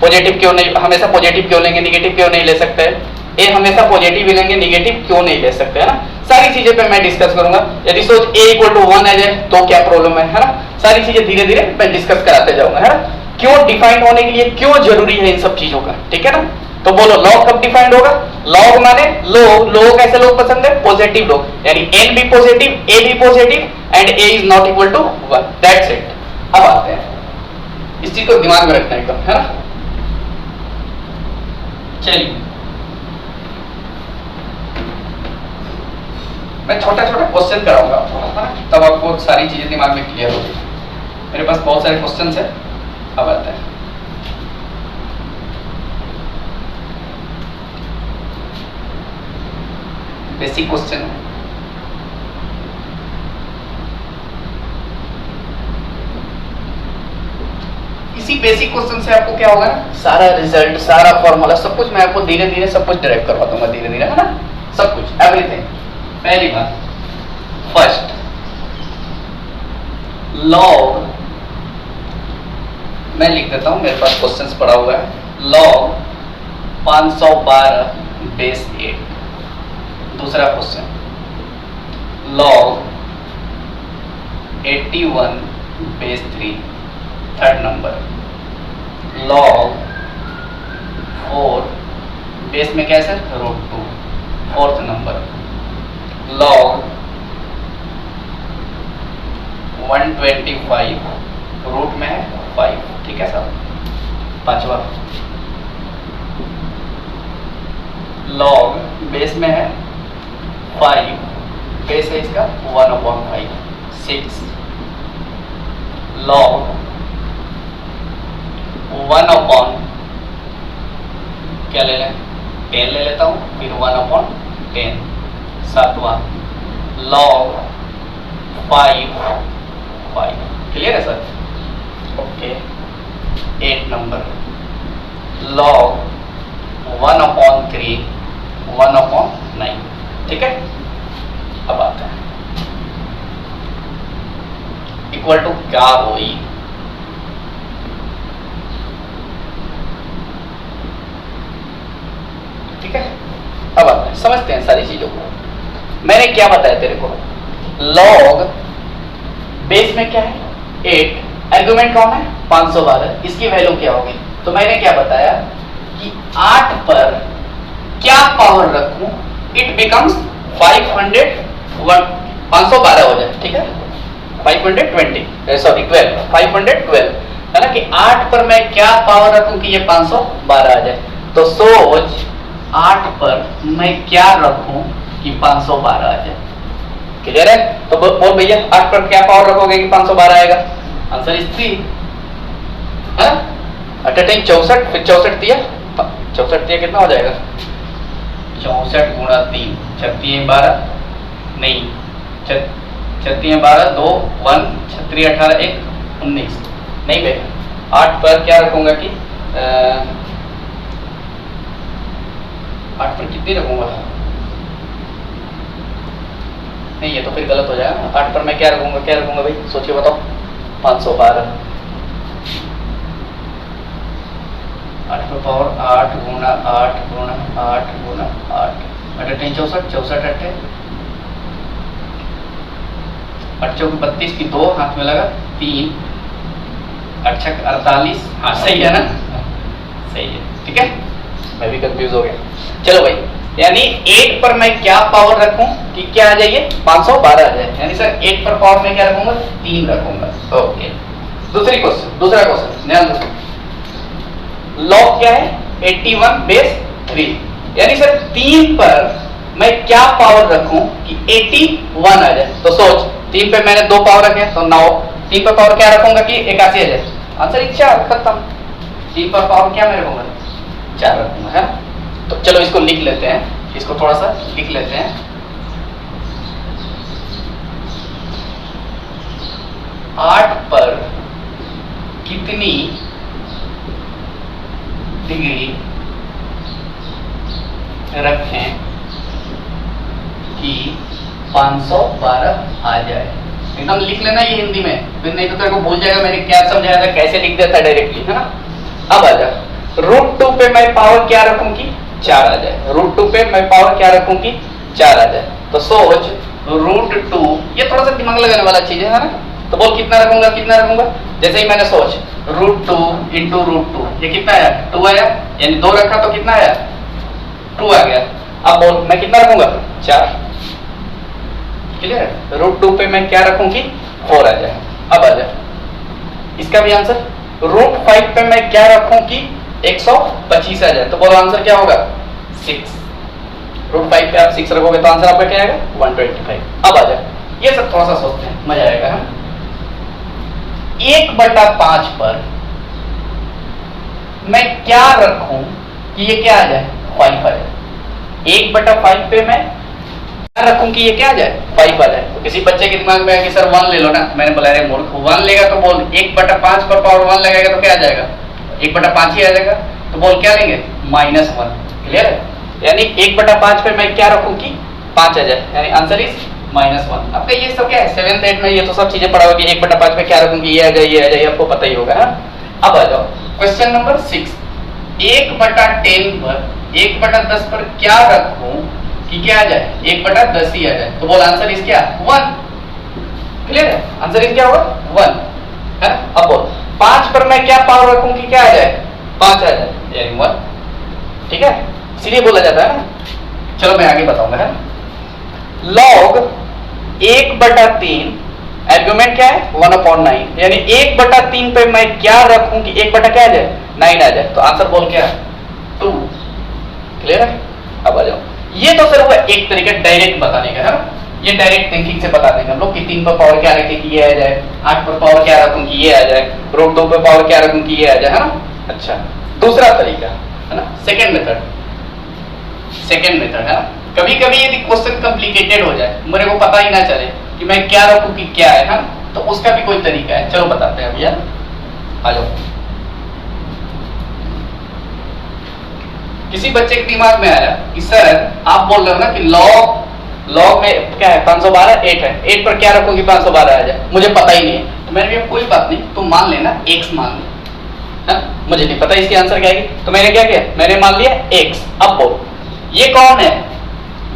पॉजिटिव क्यों नहीं, हमेशा पॉजिटिव क्यों लेंगे, निगेटिव क्यों नहीं ले सकते हैं, a हमेशा पॉजिटिव ही लेंगे, निगेटिव क्यों नहीं ले सकते, है ना। सारी चीजें पे मैं डिस्कस करूंगा। यदि सोच a इक्वल टू 1 आ जाए तो क्या प्रॉब्लम है ना। सारी चीजें धीरे धीरे मैं डिस्कस कराते जाऊंगा, है ना। क्यों डिफाइंड होने के लिए क्यों जरूरी है इन सब चीजों का, ठीक है ना। तो बोलो लॉग कब डिफाइंड होगा, लॉग माने लोग, लोग कैसे लोग पसंद है, पॉजिटिव लोग, यानी n भी पॉजिटिव, a भी positive, and a is not equal to 1। That's it. अब आते हैं, इस चीज को दिमाग में रखना एकदम, है ना। चलिए मैं छोटा छोटा क्वेश्चन कराऊंगा आपको, तब आपको सारी चीजें दिमाग में क्लियर होगी। मेरे पास बहुत सारे क्वेश्चन है। अब आते हैं, बेसिक क्वेश्चन है। इसी बेसिक क्वेश्चन से आपको क्या होगा, सारा रिजल्ट, सारा फॉर्मूला, सब कुछ मैं आपको धीरे धीरे सब कुछ डायरेक्ट करवा दूंगा, धीरे धीरे, है ना, सब कुछ, एवरीथिंग। पहली बात, लॉग, मैं लिख देता हूं, मेरे पास क्वेश्चंस पड़ा हुआ है। Log 512 base 8। दूसरा question, log 81 base 3। Third number, log 4 base में क्या है sir, √2। Fourth number, log 125 root में है 5। ठीक है सर। पांचवा, लॉग बेस में है 5, बेस है इसका 1/5। 6, लॉग 1/, क्या ले लें, 10 ले लेता हूं, फिर 1/10। सातवां, लॉग 5। क्लियर है सर? ओके। 8 number, log 1/3, 1/9। ठीक है। अब आता है इक्वल टू क्या हुई, ठीक है। अब आता है, समझते हैं सारी चीजों को। मैंने क्या बताया तेरे को, लॉग बेस में क्या है 8, आर्गुमेंट कौन है 512, इसकी वैल्यू क्या होगी। तो मैंने क्या बताया कि 8 पर क्या पावर रखूं, इट बिकम्स 512 हो जाए। ठीक है, 520, सॉरी 12, 512 है ना, कि 8 पर मैं क्या पावर रखूं कि ये 512 आ जाए। तो सोच 8 पर मैं क्या रखूं कि 512 आ जाए। क्लियर है? तो बोल भैया 8 पर क्या पावर रखोगे कि 512 आएगा। आंसर इज 3 है। 64, फिर 64 दिया, 64 दिया कितना हो जाएगा, 64 गुणा 3, 36 नहीं, 36 2 1, 36 18 1 19 नहीं भैया। 8 पर क्या रखूंगा कि 8 पर कितनी रखूंगा, नहीं ये तो फिर गलत हो जाएगा। 8 पर मैं क्या रखूंगा भाई, सोचिए बताओ। 512, 8 पर पावर 8 गुणा 8 गुणा 8 गुणा 8, 8 64, 64 8 चौक 32 की 2 हाथ में लगा 3, 8 छक 48। हाँ सही है ना, सही है। ठीक है, मैं भी कंफ्यूज हो गया। चलो भाई, यानी 8 पर मैं क्या पावर रखूं कि क्या आ जाइए 512 आ जाए। यानी सर 8 पर पावर में क्या रखूंगा, 3 रखूंगा। ओके। दूसरा क्वेश्चन ध्यान दो, लॉग क्या है 81 बेस 3, यानी सर 3 पर मैं क्या पावर रखूं कि 81 आ जाए। तो सोच 3 पे मैंने 2 पावर रखे तो 9, 3 पर पावर क्या रखूंगा कि 81 आ जाए। आंसर 4, खत्म। 3 पर पावर क्या मैं रखूंगा, 4 रखूंगा, है। तो चलो इसको लिख लेते हैं, इसको थोड़ा सा लिख लेते हैं। 8 पर कितनी डिग्री रखें कि 512 आ जाए। एकदम लिख लेना ये हिंदी में, फिर नहीं तो तेरे को भूल जाएगा मैंने क्या समझाया था, कैसे लिख देता डायरेक्टली, है ना। अब आ जा, √2 पे मैं पावर क्या रखूं कि 4 आ जाए। √2 पे मैं पावर क्या रखूं कि 4 आ जाए। तो सोच √2, ये थोड़ा सा दिमाग लगाने वाला चीज है ना। तो बोल कितना रखूंगा, जैसे ही मैंने सोच √2 इंटू √2, ये कितना आया 2 आया, यानी 2 रखा तो कितना आया 2 आ गया। अब बोल मैं कितना रखूंगा 4। क्लियर है? √2 पे मैं क्या रखूं कि 4 आ जाए। अब आ जाए इसका भी आंसर, √5 पे मैं क्या रखूं कि 125 आ जाए। तो बोलो आंसर क्या होगा 6। √5 पे आप 6 रखोगे तो आंसर आपका क्या आएगा 125। अब आ जाए, ये सब थोड़ा सा सोचते हैं, मजा आएगा। हम 1/5 पर मैं क्या रखूं कि ये क्या आ जाए 5 आ जाए। 1/5 पे मैं क्या रखूं कि ये क्या आ जाए 5 आ जाए। तो किसी बच्चे के दिमाग में है कि सर 1 ले लो ना, मैंने बोला अरे मूर्ख 1 लेगा तो बोल 1/5 पर पावर 1 लगाएगा तो क्या आ जाएगा 1/5 ही आ जाएगा। तो बोल क्या लेंगे -1। क्लियर है? यानी 1/5 पे मैं क्या रखूं कि 5 आ जाए, यानी आंसर इज -1। अब ये सब क्या है 7th 8th में ये तो सब चीजें पढ़ा होगी। 1/5 में क्या रखूंगी, ये आ जाए ये आ जाए, आपको पता ही होगा है। अब आ जाओ क्वेश्चन नंबर 6, 1/10 पर 1/10 पर क्या रखूं कि क्या आ जाए 1/10 ही आ जाए। तो बोल आंसर इज क्या 1। क्लियर है, आंसर इज क्या होगा 1 है ना। अब बोल 5 पर मैं क्या पावर रखूं कि क्या आ जाए 5 आ जाए, यानी 1। ठीक है, इसीलिए बोला जाता है ना। चलो मैं आगे बताऊंगा है। log 1/3 आर्गुमेंट क्या है 1/9, यानी 1/3 पे मैं क्या रखूं कि 1 क्या आ जाए 9 आ जाए। तो आंसर बोल क्या 2। क्लियर है। अब आ जाओ, ये तो सिर्फ एक तरीका डायरेक्ट बताने का है ना, ये डायरेक्ट थिंकिंग से बता देंगे हम लोग कि 3 पर पावर क्या रखें कि ये आ जाए, 8 पर पावर क्या रखूं कि ये आ जाए, √2 पर पावर क्या रखूं कि ये आ जाए है ना। अच्छा, दूसरा तरीका है ना, सेकंड मेथड है ना। कभी कभी यदि क्वेश्चन कॉम्प्लिकेटेड हो जाए, मेरे को पता ही ना चले कि मैं क्या रखूं कि क्या है ना, तो उसका भी कोई तरीका है। चलो बताते हैं भैया, आ जाओ। किसी बच्चे के दिमाग में आया कि सर आप बोल रहे हो ना कि लॉग में क्या है 512 8 है, 8 पर क्या रखूं कि 512 आ जाए, मुझे पता ही नहीं है। तो मैंने कहा कोई बात नहीं, तुम मान लेना x मान ले, मुझे नहीं पता इसकी आंसर क्या आएगी। तो मैंने क्या किया, मैंने मान लिया x। अब बोल ये कौन है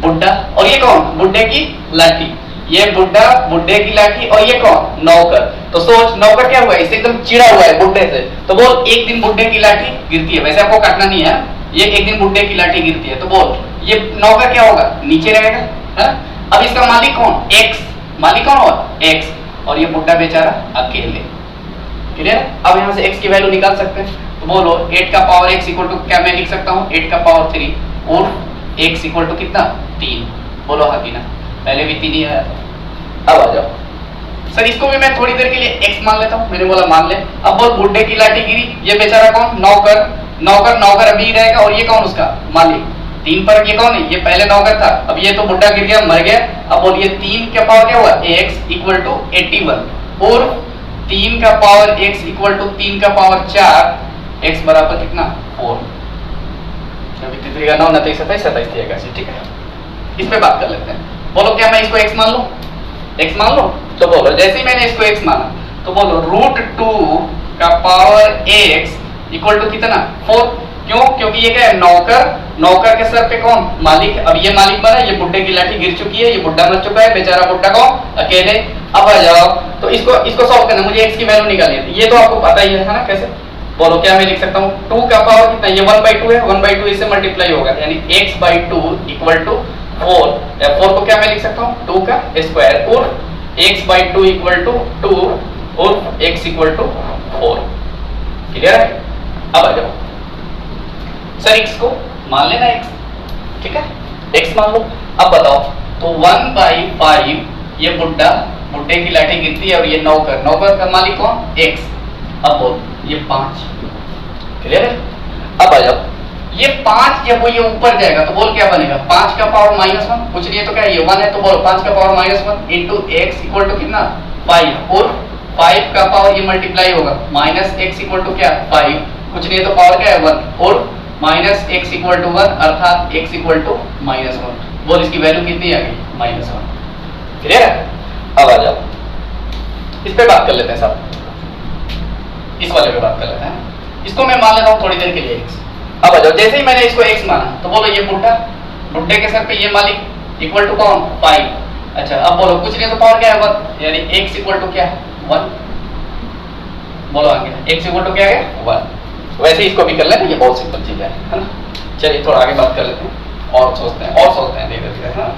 बुड्ढा, और ये कौन बुड्ढे की लाठी। ये बुड्ढा बुड्ढे की लाठी, और ये कौन नौकर। तो सोच नौकर क्या हुआ, इससे एकदम चिड़ा हुआ है बुड्ढे से। तो बोल एक दिन बुड्ढे की लाठी गिरती है, वैसे आपको काटना नहीं है, ये एक दिन बुड्ढे की लाठी गिरती है। तो बोल ये नौकर क्या होगा नीचे रहेगा है। अब इसका मालिक कौन x, मालिक कौन होगा x, और ये बुड्ढा बेचारा अकेले। क्लियर है। अब यहाँ से x की वैल्यू निकाल सकते हैं। तो बोलो 8 का पावर x इक्वल टू क्या मैं लिख सकता हूँ 8 का पावर 3 और x इक्वल टू कितना 3। बोलो हाँ कि ना, पहले भी 3 ही आया था। अब आ जाओ सर, इसको भी मैं थोड़ी देर के लिए x मान लेता हूँ। मैंने बोला मान ले। अब बोल बुड्ढे की लाठी गिरी, ये बेचारा कौन नौकर, नौकर अभी रहेगा, और ये कौन उसका मालिक। 3 पर ये कौन है, ये पहले नौकर था, अब ये तो बुड्ढा गिर गया मर गया। अब बोलिए 3 का पावर क्या हुआ x इक्वल टू 81, और 3 का पावर x इक्वल टू 3 का पावर 4, x बराबर कितना 4। अभी 9 29 27 27 ठीक है। इस पे बात कर लेते हैं। बोलो क्या मैं इसको x मान लूं, x मान लो। तो बोलो जैसे ही मैंने इसको x माना, तो बोलो √2 का पावर x इक्वल टू कितना 4। क्यों, क्योंकि ये क्या है नौकर के सर पे कौन मालिक। अब ये मालिक बना, ये बुड्ढे की लाठी गिर चुकी है, ये बुड्ढा मर चुका है, बेचारा बुड्ढा कौन अकेले। अब आ जाओ, तो इसको सॉल्व करना, मुझे x की वैल्यू निकालनी है। ये तो आपको पता ही है ना कैसे। बोलो क्या मैं लिख सकता हूँ 2 का पावर कितना, ये 1/2 है, 1/2 इससे मल्टीप्लाई होगा, यानी x/2 इक्वल टू 4। 4 को क्या मैं लिख सकता हूँ 2 का स्क्वायर, और x/2 इक्वल टू 2 और x इक्वल टू 4। क्लियर है। अब आ जाओ सर x को मान लेना x, ठीक है x मान लो। अब बताओ तो 1/5 ये बुड्ढे की लाठी गिरती है, और ये नौकर का मालिक कौन x। अब बोल ये 5। क्लियर है। अब आ जाओ ये 5 जब वो ये ऊपर जाएगा तो बोल क्या बनेगा 5 का पावर -1, कुछ नहीं तो क्या ये 1 है, तो बोल 5 का power -1 into x equal to कितना 5, और 5 का पावर ये मल्टीप्लाई होगा -x इक्वल टू क्या 5, कुछ नहीं तो पावर क्या है 1, और -x इक्वल टू 1 अर्थात x इक्वल टू -1। बोल इसकी वैल्यू कितनी आ गई -1। क्लियर है। अब आ जाओ इस पे बात कर लेते हैं साहब, इस वाले पे बात कर लेते हैं। इसको मैं मान लेता हूँ थोड़ी देर के लिए x। अब आ जाओ जैसे ही मैंने इसको x माना, तो बोलो ये बुड्ढे के सर पे ये मालिक इक्वल टू कौन 5। अच्छा अब बोलो कुछ नहीं तो पावर क्या है 1, यानी x इक्वल टू क्या 1। बोलो आगे x इक्वल टू क्या है 1। वैसे इसको भी कर लेना, ये बहुत सिंपल चीज है ना। चलिए थोड़ा आगे बात कर लेते हैं और सोचते हैं धीरे धीरे है ना।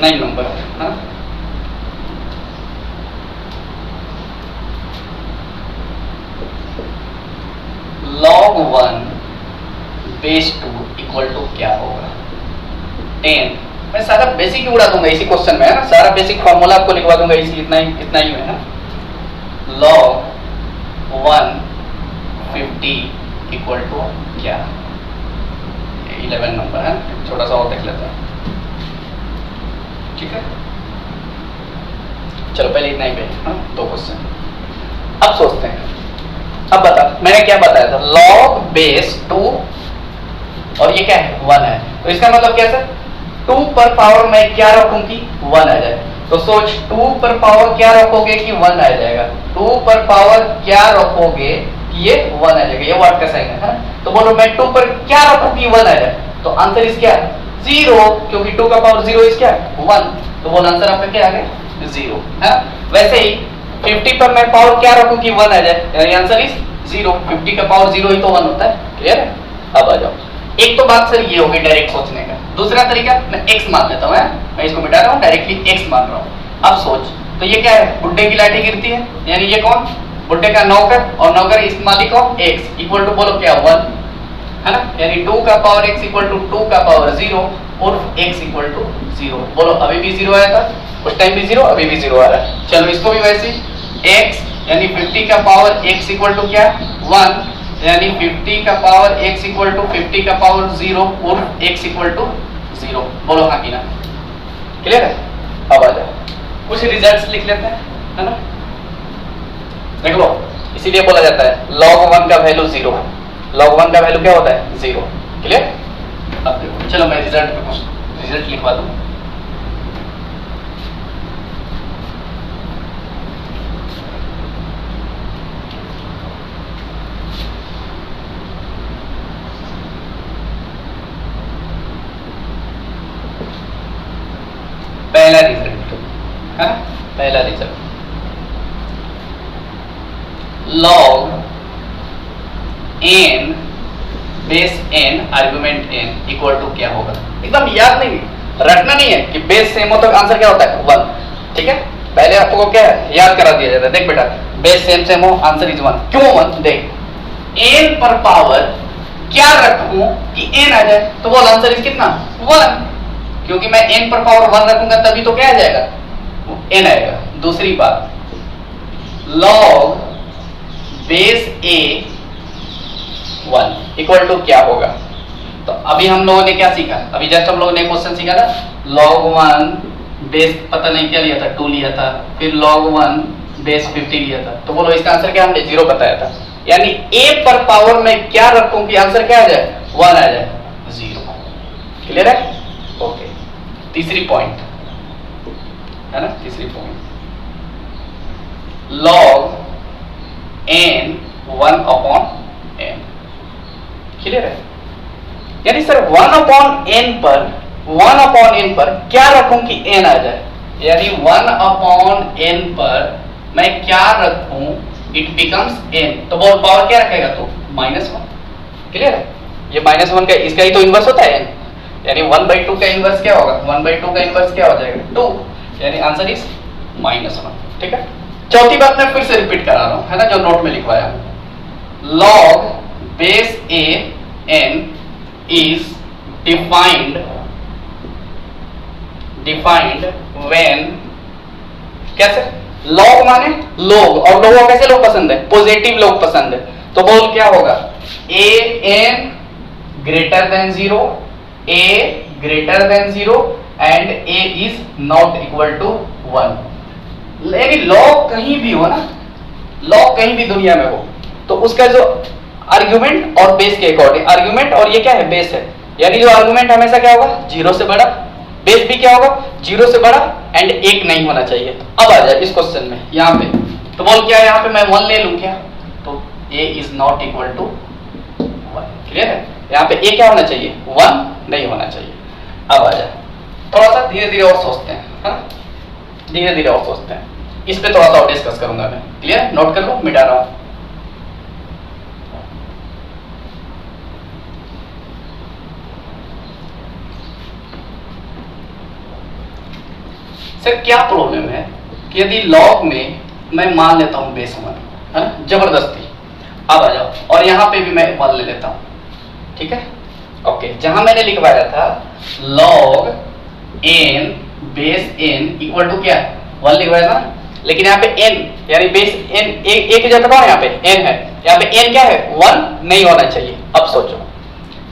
नाइन नंबर है log 1 बेस 2 इक्वल टू क्या होगा 10। मैं सारा बेसिक ही उड़ा दूंगा इसी क्वेश्चन में है ना, सारा बेसिक फॉर्मूला आपको लिखवा दूंगा इसी इतना ही है ना। log 150 इक्वल टू क्या 11 नंबर है, छोटा सा और देख लेते हैं ठीक है। चलो पहले इतना ही पे, दो क्वेश्चन। अब सोचते हैं, अब बता, मैंने क्या बताया था, log बेस 2 और ये क्या है 1 है, तो इसका मतलब क्या सर, 2 पर पावर मैं क्या रखूंगी 1 आ जाए। तो सोच 2 पर पावर क्या रखोगे कि 1 आ जाएगा, 2 पर पावर क्या रखोगे कि ये 1 आ जाएगा, ये व्हाट का साइन है। तो बोलो मैं 2 पर क्या रखूं कि 1 आ जाए, तो आंसर इस क्या 0, क्योंकि 2 का पावर 0 इस क्या 1, तो बोलो आंसर आपका क्या आ गया 0 है। वैसे ही 50 पर मैं पावर क्या रखूं कि 1 आ जाए, यानी आंसर इज 0, 50 का पावर 0 ही तो 1 होता है। क्लियर है? अब आ जाओ, एक तो बात सर ये हो गई डायरेक्ट सोचने का, दूसरा तरीका मैं x मान लेता हूं, मैं इसको मिटा रहा हूं, डायरेक्टली x मान रहा हूं। अब सोच, तो ये क्या है, बुड्ढे की लाठी गिरती है, यानी ये कौन, बुड्ढे का नौकर, और नौकर इस मालिक को x इक्वल टू बोलो क्या 1 है ना, यानी 2 का पावर x इक्वल टू 2 का पावर 0 और x इक्वल टू 0। बोलो अभी भी 0 आया था, उस टाइम भी 0, अभी भी 0 आ रहा है। चलो इसको भी वैसे x यानी 50 का पावर x इक्वल टू क्या 1, यानी 50 का पावर x इक्वल टू 50 का पावर 0 और x इक्वल टू 0। बोलो हाँ कि ना, क्लियर है? अब आ जाओ कुछ रिजल्ट्स लिख लेते हैं, है ना, देख लो, इसीलिए बोला जाता है log 1 का वैल्यू 0, log 1 का वैल्यू क्या होता है 0। क्लियर? अब देखो, चलो मैं रिजल्ट पे कुछ रिजल्ट लिखवा दूं। पहला रिजल्ट है, पहला result log n base n argument n equal to क्या होगा, एकदम याद नहीं, रटना नहीं है कि बेस सेम हो तो आंसर क्या होता है 1। ठीक है, पहले आपको क्या है याद करा दिया जाता है। देख बेटा, बेस सेम हो, आंसर इज 1। क्यों 1? देख, n पर पावर क्या रखूं कि n आ जाए, तो बोल आंसर इज कितना 1, क्योंकि मैं n पर पावर 1 रखूंगा तभी तो क्या आ जाएगा n आएगा। दूसरी बात, log base a 1 equal to क्या होगा, तो अभी हम लोगों ने क्या सीखा, अभी जस्ट हम लोगों ने क्वेश्चन सीखा था, log 1 बेस पता नहीं क्या लिया था 2 लिया था, फिर log 1 बेस 50 लिया था, तो बोलो इसका आंसर क्या हमने 0 बताया था, यानी a पर पावर में क्या रखूं कि आंसर क्या आ जाए 1 आ जाए 0। क्लियर है? ओके, तीसरी पॉइंट है ना, तीसरी point log n 1 upon n। Clear है? यानी सर 1 अपॉन n पर क्या रखूं कि n आ जाए, यानी 1 अपॉन n पर मैं क्या रखूं इट बिकम्स n, तो बोल पावर क्या रखेगा तो -1। क्लियर है? ये -1 का इसका ही तो इनवर्स होता है n, यानी 1/2 का इनवर्स क्या होगा, 1/2 का इनवर्स क्या हो जाएगा 2, यानी आंसर इज -1। ठीक है, चौथी बात मैं फिर से रिपीट करा रहा हूं, है ना, जो नोट में लिखवाया, log base a n is defined when, कैसे, log माने लोग, और लोगों को कैसे लोग पसंद है, पॉजिटिव लोग पसंद है, तो बोल क्या होगा a n greater than 0, a greater than 0 and a is not equal to 1। लेकिन लॉग कहीं भी हो ना, लॉग कहीं भी दुनिया में हो, तो उसका जो आर्गुमेंट और बेस के अकॉर्डिंग, आर्गुमेंट और ये क्या है बेस है, यानी जो आर्गुमेंट हमेशा क्या होगा 0 से बड़ा, बेस भी क्या होगा 0 से बड़ा एंड 1 नहीं होना चाहिए। अब आ जाए इस क्वेश्चन में, यहाँ पे तो बोल क्या, यहाँ पे मैं 1 ले लूं क्या, तो a is not equal to 1। Clear है? यहाँ पे a क्या होना चाहिए 1 नहीं होना चाहिए। अब आ जाए, थोड़ा सा धीरे धीरे और सोचते हैं, है ना, धीरे धीरे और सोचते हैं, इस पे थोड़ा सा और डिस्कस करूंगा मैं। क्लियर? नोट कर लो, मिटा रहा हूं। सर क्या प्रॉब्लम है कि यदि लॉग में मैं मान लेता हूं बेस 1, है ना, जबरदस्ती, अब आ जाओ, और यहां पे भी मैं 1 ले लेता हूं। ठीक है, ओके, जहां मैंने लिखवाया था log n base n equal to क्या 1 लिखवाया था, लेकिन यहाँ पे n यानी बेस n एक की जगह कौन है, यहाँ पे n है, यहाँ पे n क्या है 1 नहीं होना चाहिए। अब सोचो,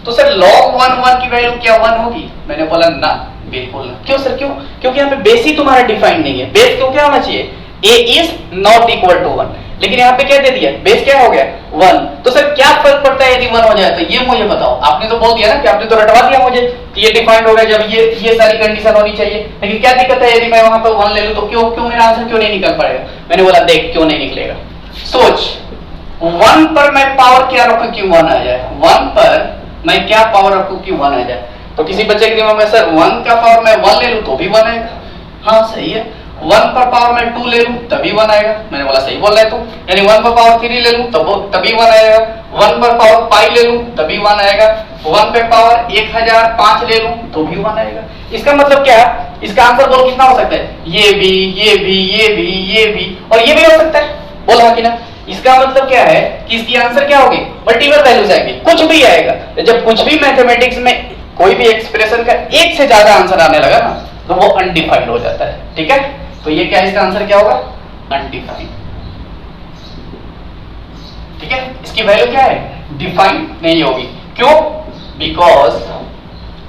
तो सर log 1 की वैल्यू क्या 1 होगी, मैंने बोला ना, बिल्कुल ना। क्यों सर, क्यों? क्योंकि यहाँ पे बेस ही तुम्हारा डिफाइंड नहीं है। बेस क्यों क्या होना चाहिए? a is not equal to 1, लेकिन यहाँ पे क्या दे दिया? बेस क्या हो गया? 1। तो सर क्या फर्क पड़ता है यदि 1 हो जाए तो? ये मुझे बताओ। आपने तो बोल दिया ना कि आपने तो रटवा दिया मुझे कि ये डिफाइंड हो गया जब ये सारी कंडीशन होनी चाहिए, लेकिन क्या दिक्कत है यदि मैं वहां पर 1 ले लूं तो क्यों मेरा आंसर क्यों नहीं निकल पड़ेगा? मैंने बोला देख क्यों नहीं निकलेगा। सोच, 1 पर मैं पावर क्या रखूं कि 1 आ जाए? 1 पर मैं क्या पावर रखूं कि 1 आ जाए? तो किसी बच्चे के दिमाग में सर 1 का पावर मैं 1 ले लूं तो भी 1 आएगा। हाँ सही है। 1 पर पावर मैं 2 ले लूं तभी 1 आएगा। मैंने बोला सही बोल रहा है तू। यानी 1 पर पावर 3 ले लूं तभी 1 आएगा। 1 पर पावर पाई ले लूं तभी 1 आएगा। 1 पे पावर 1005 ले लूं तो भी 1 आएगा। इसका मतलब क्या है? इसका आंसर बोल कितना हो सकता है? ये भी, ये भी, ये भी, ये भी और ये भी हो सकता है। बोला कि ना? इसका मतलब क्या है कि इसकी आंसर क्या होगी? मल्टीपल वैल्यूज आएंगे, कुछ भी आएगा। जब कुछ भी मैथमेटिक्स में कोई भी एक्सप्रेशन का एक से ज्यादा आंसर आने लगा ना तो वो अनडिफाइंड हो जाता है। ठीक है, तो ये क्या, इसका आंसर क्या होगा? अनडिफाइंड। ठीक है, इसकी वैल्यू क्या है? डिफाइंड नहीं होगी। क्यों? बिकॉज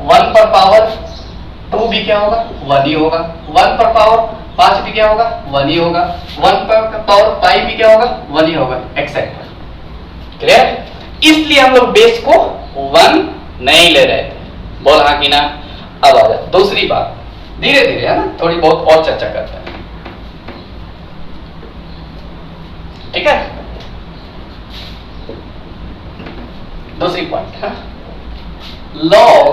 1 पर पावर 2 भी क्या होगा? 1 ही होगा। 1 पर पावर 5 भी क्या होगा? 1 ही होगा। 1 पर पावर 5 भी क्या होगा? 1 ही होगा, एक्सेट्रा। क्लियर? इसलिए हम लोग बेस को 1 नहीं ले रहे थे। बोल हाँ कि ना? अब आ जाए दूसरी बात, धीरे धीरे है ना, थोड़ी बहुत और चर्चा करते हैं। ठीक है, दूसरी पॉइंट है log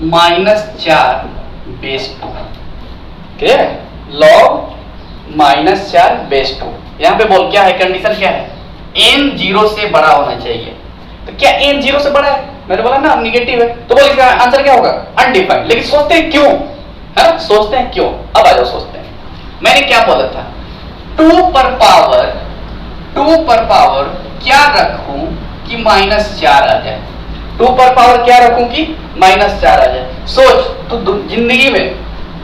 -4 बेस 2। क्लियर है? log -4 base 2। यहां पे बोल क्या है? कंडीशन क्या है? n 0 से बड़ा होना चाहिए। तो क्या n 0 से बड़ा है? मैंने बोला ना निगेटिव है, तो बोल इसका आंसर क्या होगा? अनडिफाइंड। लेकिन सोचते हैं क्यों, है ना? सोचते हैं क्यों। अब आ जाओ सोचते हैं। मैंने क्या बोला था? 2 पर पावर क्या रखूं कि -4 आ जाए? 2 पर पावर क्या रखूं कि -4 आ जाए? सोच, तू जिंदगी में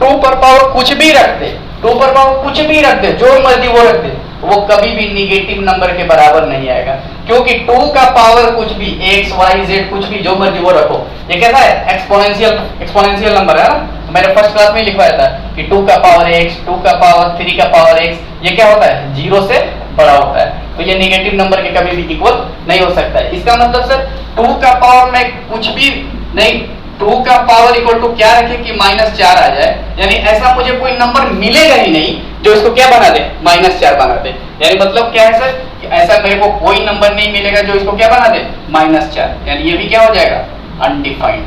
2 पर पावर कुछ भी रख दे, 2 पर पावर कुछ भी रख दे, जो मर्जी वो रख दे, वो कभी भी निगेटिव नंबर के बराबर नहीं आएगा। क्योंकि 2 का पावर कुछ भी, x y z कुछ भी जो मर्जी वो रखो, ये कैसा है? एक्सपोनेंशियल नंबर है ना। मैंने फर्स्ट क्लास में लिखवाया था कि 2 का पावर x, 2 का पावर 3 का पावर x, ये क्या होता है? 0 से बड़ा होता है। तो ये नेगेटिव नंबर के कभी भी इक्वल नहीं हो सकता है। इसका मतलब सर 2 का पावर में कुछ भी नहीं, 2 का पावर इक्वल टू क्या रखे कि -4 आ जाए। यानी ऐसा मुझे कोई नंबर मिलेगा ही नहीं जो इसको क्या बना दे? -4 बना दे। यानी मतलब क्या है सर कि ऐसा मेरे को कोई नंबर नहीं मिलेगा जो इसको क्या बना दे? -4। यानी ये भी क्या हो जाएगा? अनडिफाइंड।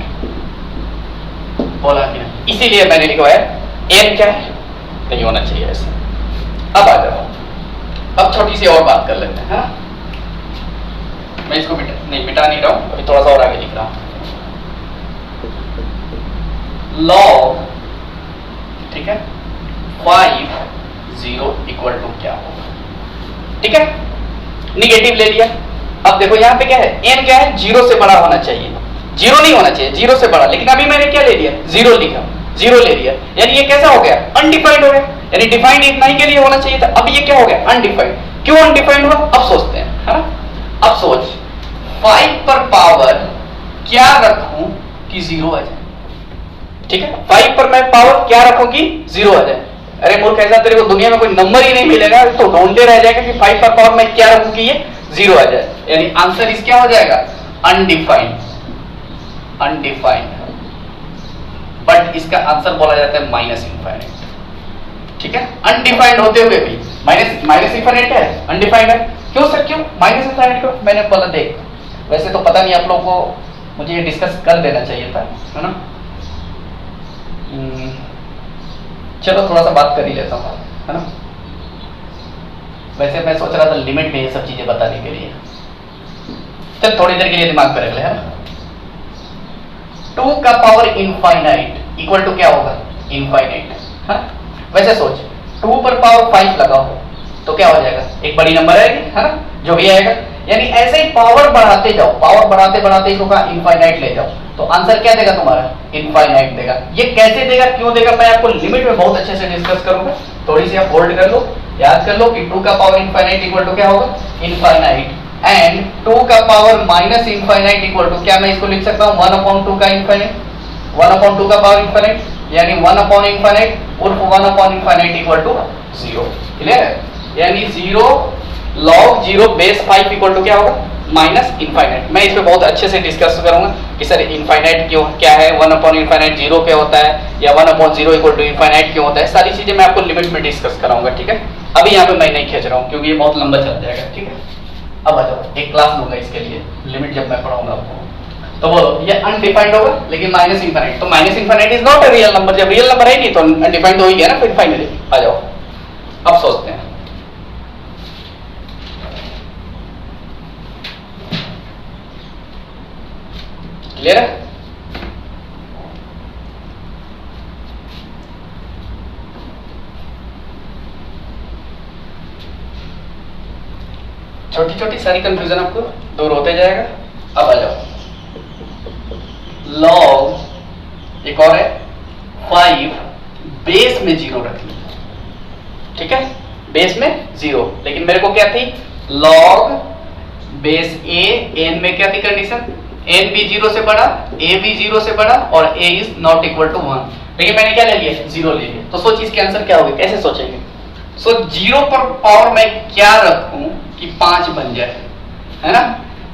बोला कि ना? इसीलिए मैंने लिखवाया n क्या है? नहीं होना चाहिए ऐसा। अब आ जाओ, अब छोटी सी और बात कर लेते हैं, है ना? मैं इसको मिटा नहीं रहा हूं, अभी थोड़ा सा और आगे लिख रहा हूं। log, ठीक है, 5 0 इक्वल टू क्या होगा? ठीक है, निगेटिव ले लिया। अब देखो यहां पे क्या है? n क्या है? 0 से बड़ा होना चाहिए, 0 नहीं होना चाहिए, 0 से बड़ा। लेकिन अभी मैंने क्या ले लिया? 0 लिखा, 0 ले लिया। यानी ये कैसा हो गया? अनडिफाइंड हो गया। यानी डिफाइंड इतना ही के लिए होना चाहिए था, अब ये क्या हो गया? अनडिफाइंड। क्यों अनडिफाइंड हुआ? अब सोचते हैं, है ना? अब सोच, 5 पर पावर क्या रखूं कि 0 आ जाए? ठीक है, 5 पर मैं पावर क्या रखूं कि 0 आ जाए? अरे मूर्ख, ऐसा तेरे को दुनिया में कोई नंबर ही नहीं मिलेगा, तो ढूंढते रह जाएगा कि 5 पर पावर मैं क्या रखूं कि ये 0 आ जाए। यानी आंसर इस क्या हो जाएगा? अनडिफाइंड। बट इसका आंसर बोला जाता है -इनफाइनाइट। ठीक है, अनडिफाइंड होते हुए भी माइनस इनफाइनाइट है, अनडिफाइंड है। क्यों सर, क्यों माइनस इनफाइनाइट? क्यों? मैंने बोला देख, वैसे तो पता नहीं आप लोगों को, मुझे ये डिस्कस कर देना चाहिए था, है ना? चलो थोड़ा सा बात कर ही लेता हूँ, है ना? वैसे मैं सोच रहा था लिमिट में ये सब चीजें बताने के लिए। चल थोड़ी देर के लिए दिमाग पे रख ले, है ना? 2 का पावर इनफाइनाइट इक्वल टू क्या होगा? इनफाइनाइट। हाँ, वैसे सोच, 2 पर पावर 5 लगाओ तो क्या हो जाएगा? एक बड़ी नंबर आएगी, है ना? जो भी आएगा। यानी ऐसे ही पावर बढ़ाते जाओ, पावर बढ़ाते इसको कहा इनफाइनाइट ले जाओ, तो आंसर क्या देगा तुम्हारा? इनफाइनाइट देगा। ये कैसे देगा, क्यों देगा, मैं आपको लिमिट में बहुत अच्छे से डिस्कस करूंगा। थोड़ी सी आप होल्ड कर लो, याद कर लो कि 2 का पावर इनफाइनाइट इक्वल टू क्या होगा? इनफाइनाइट। एंड 2 का power minus infinite equal to क्या मैं इसको लिख सकता हूं? 1/2 का इनफाइनाइट। 1/2 का पावर इंफिनिट, यानी 1/infinite उर्फ 1/infinite इक्वल टू 0। क्लियर है? यानी 0 log 0 बेस 5 इक्वल टू क्या होगा? Minus infinite. मैं इस पे बहुत अच्छे से डिस्कस करूंगा कि सर इनफाइनाइट क्यों क्या है, 1/infinite 0 क्या होता है, या 1/0 इक्वल टू इनफाइनाइट क्यों होता है, सारी चीजें मैं आपको लिमिट में डिस्कस कराऊंगा। ठीक है, अभी यहाँ पे मैं नहीं खींच रहा हूँ क्योंकि ये बहुत लंबा चल जाएगा। ठीक है, अब आ जाओ, एक क्लास लूंगा इसके लिए, लिमिट जब मैं पढ़ाऊंगा आपको। तो बोलो, ये अनडिफाइंड होगा लेकिन माइनस इनफाइनाइट, तो minus infinite is not a real number. जब रियल नंबर है नहीं तो अनडिफाइंड हो ही गया ना फिर फाइनली। आ जाओ, अब सोचते हैं। क्लियर है? छोटी छोटी सारी कंफ्यूजन आपको दूर होते जाएगा। अब आ जाओ, लॉग एक और है 5 बेस में 0 रख लीजिए। ठीक है, बेस में 0, लेकिन मेरे को क्या थी? लॉग बेस ए, एन में क्या थी कंडीशन? एन भी 0 से बड़ा, ए भी 0 से बड़ा और ए इज नॉट इक्वल टू 1। लेकिन मैंने क्या ले लिया? 0 ले लिया। तो सोच इसके आंसर क्या होगा, कैसे सोचेंगे? सो 0 पर पावर मैं क्या रखूं कि 5 बन जाए, है ना?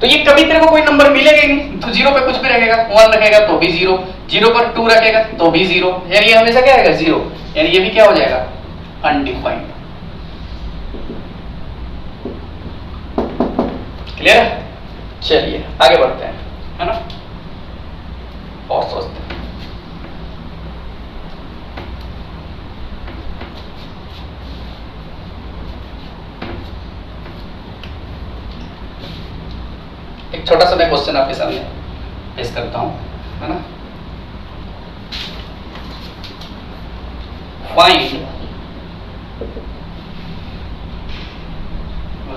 तो ये कभी तेरे को कोई नंबर मिलेगा ही नहीं। तो 0 पे कुछ भी रखेगा, 1 रखेगा तो भी 0, 0 पर 2 रखेगा तो भी 0, यानी ये हमेशा क्या आएगा? 0। यानी ये भी क्या हो जाएगा? अनडिफाइंड। क्लियर है? चलिए आगे बढ़ते हैं, है ना? और सोचते हैं। एक छोटा सा मैं क्वेश्चन आपके सामने पेश करता हूं, है ना? फाइंड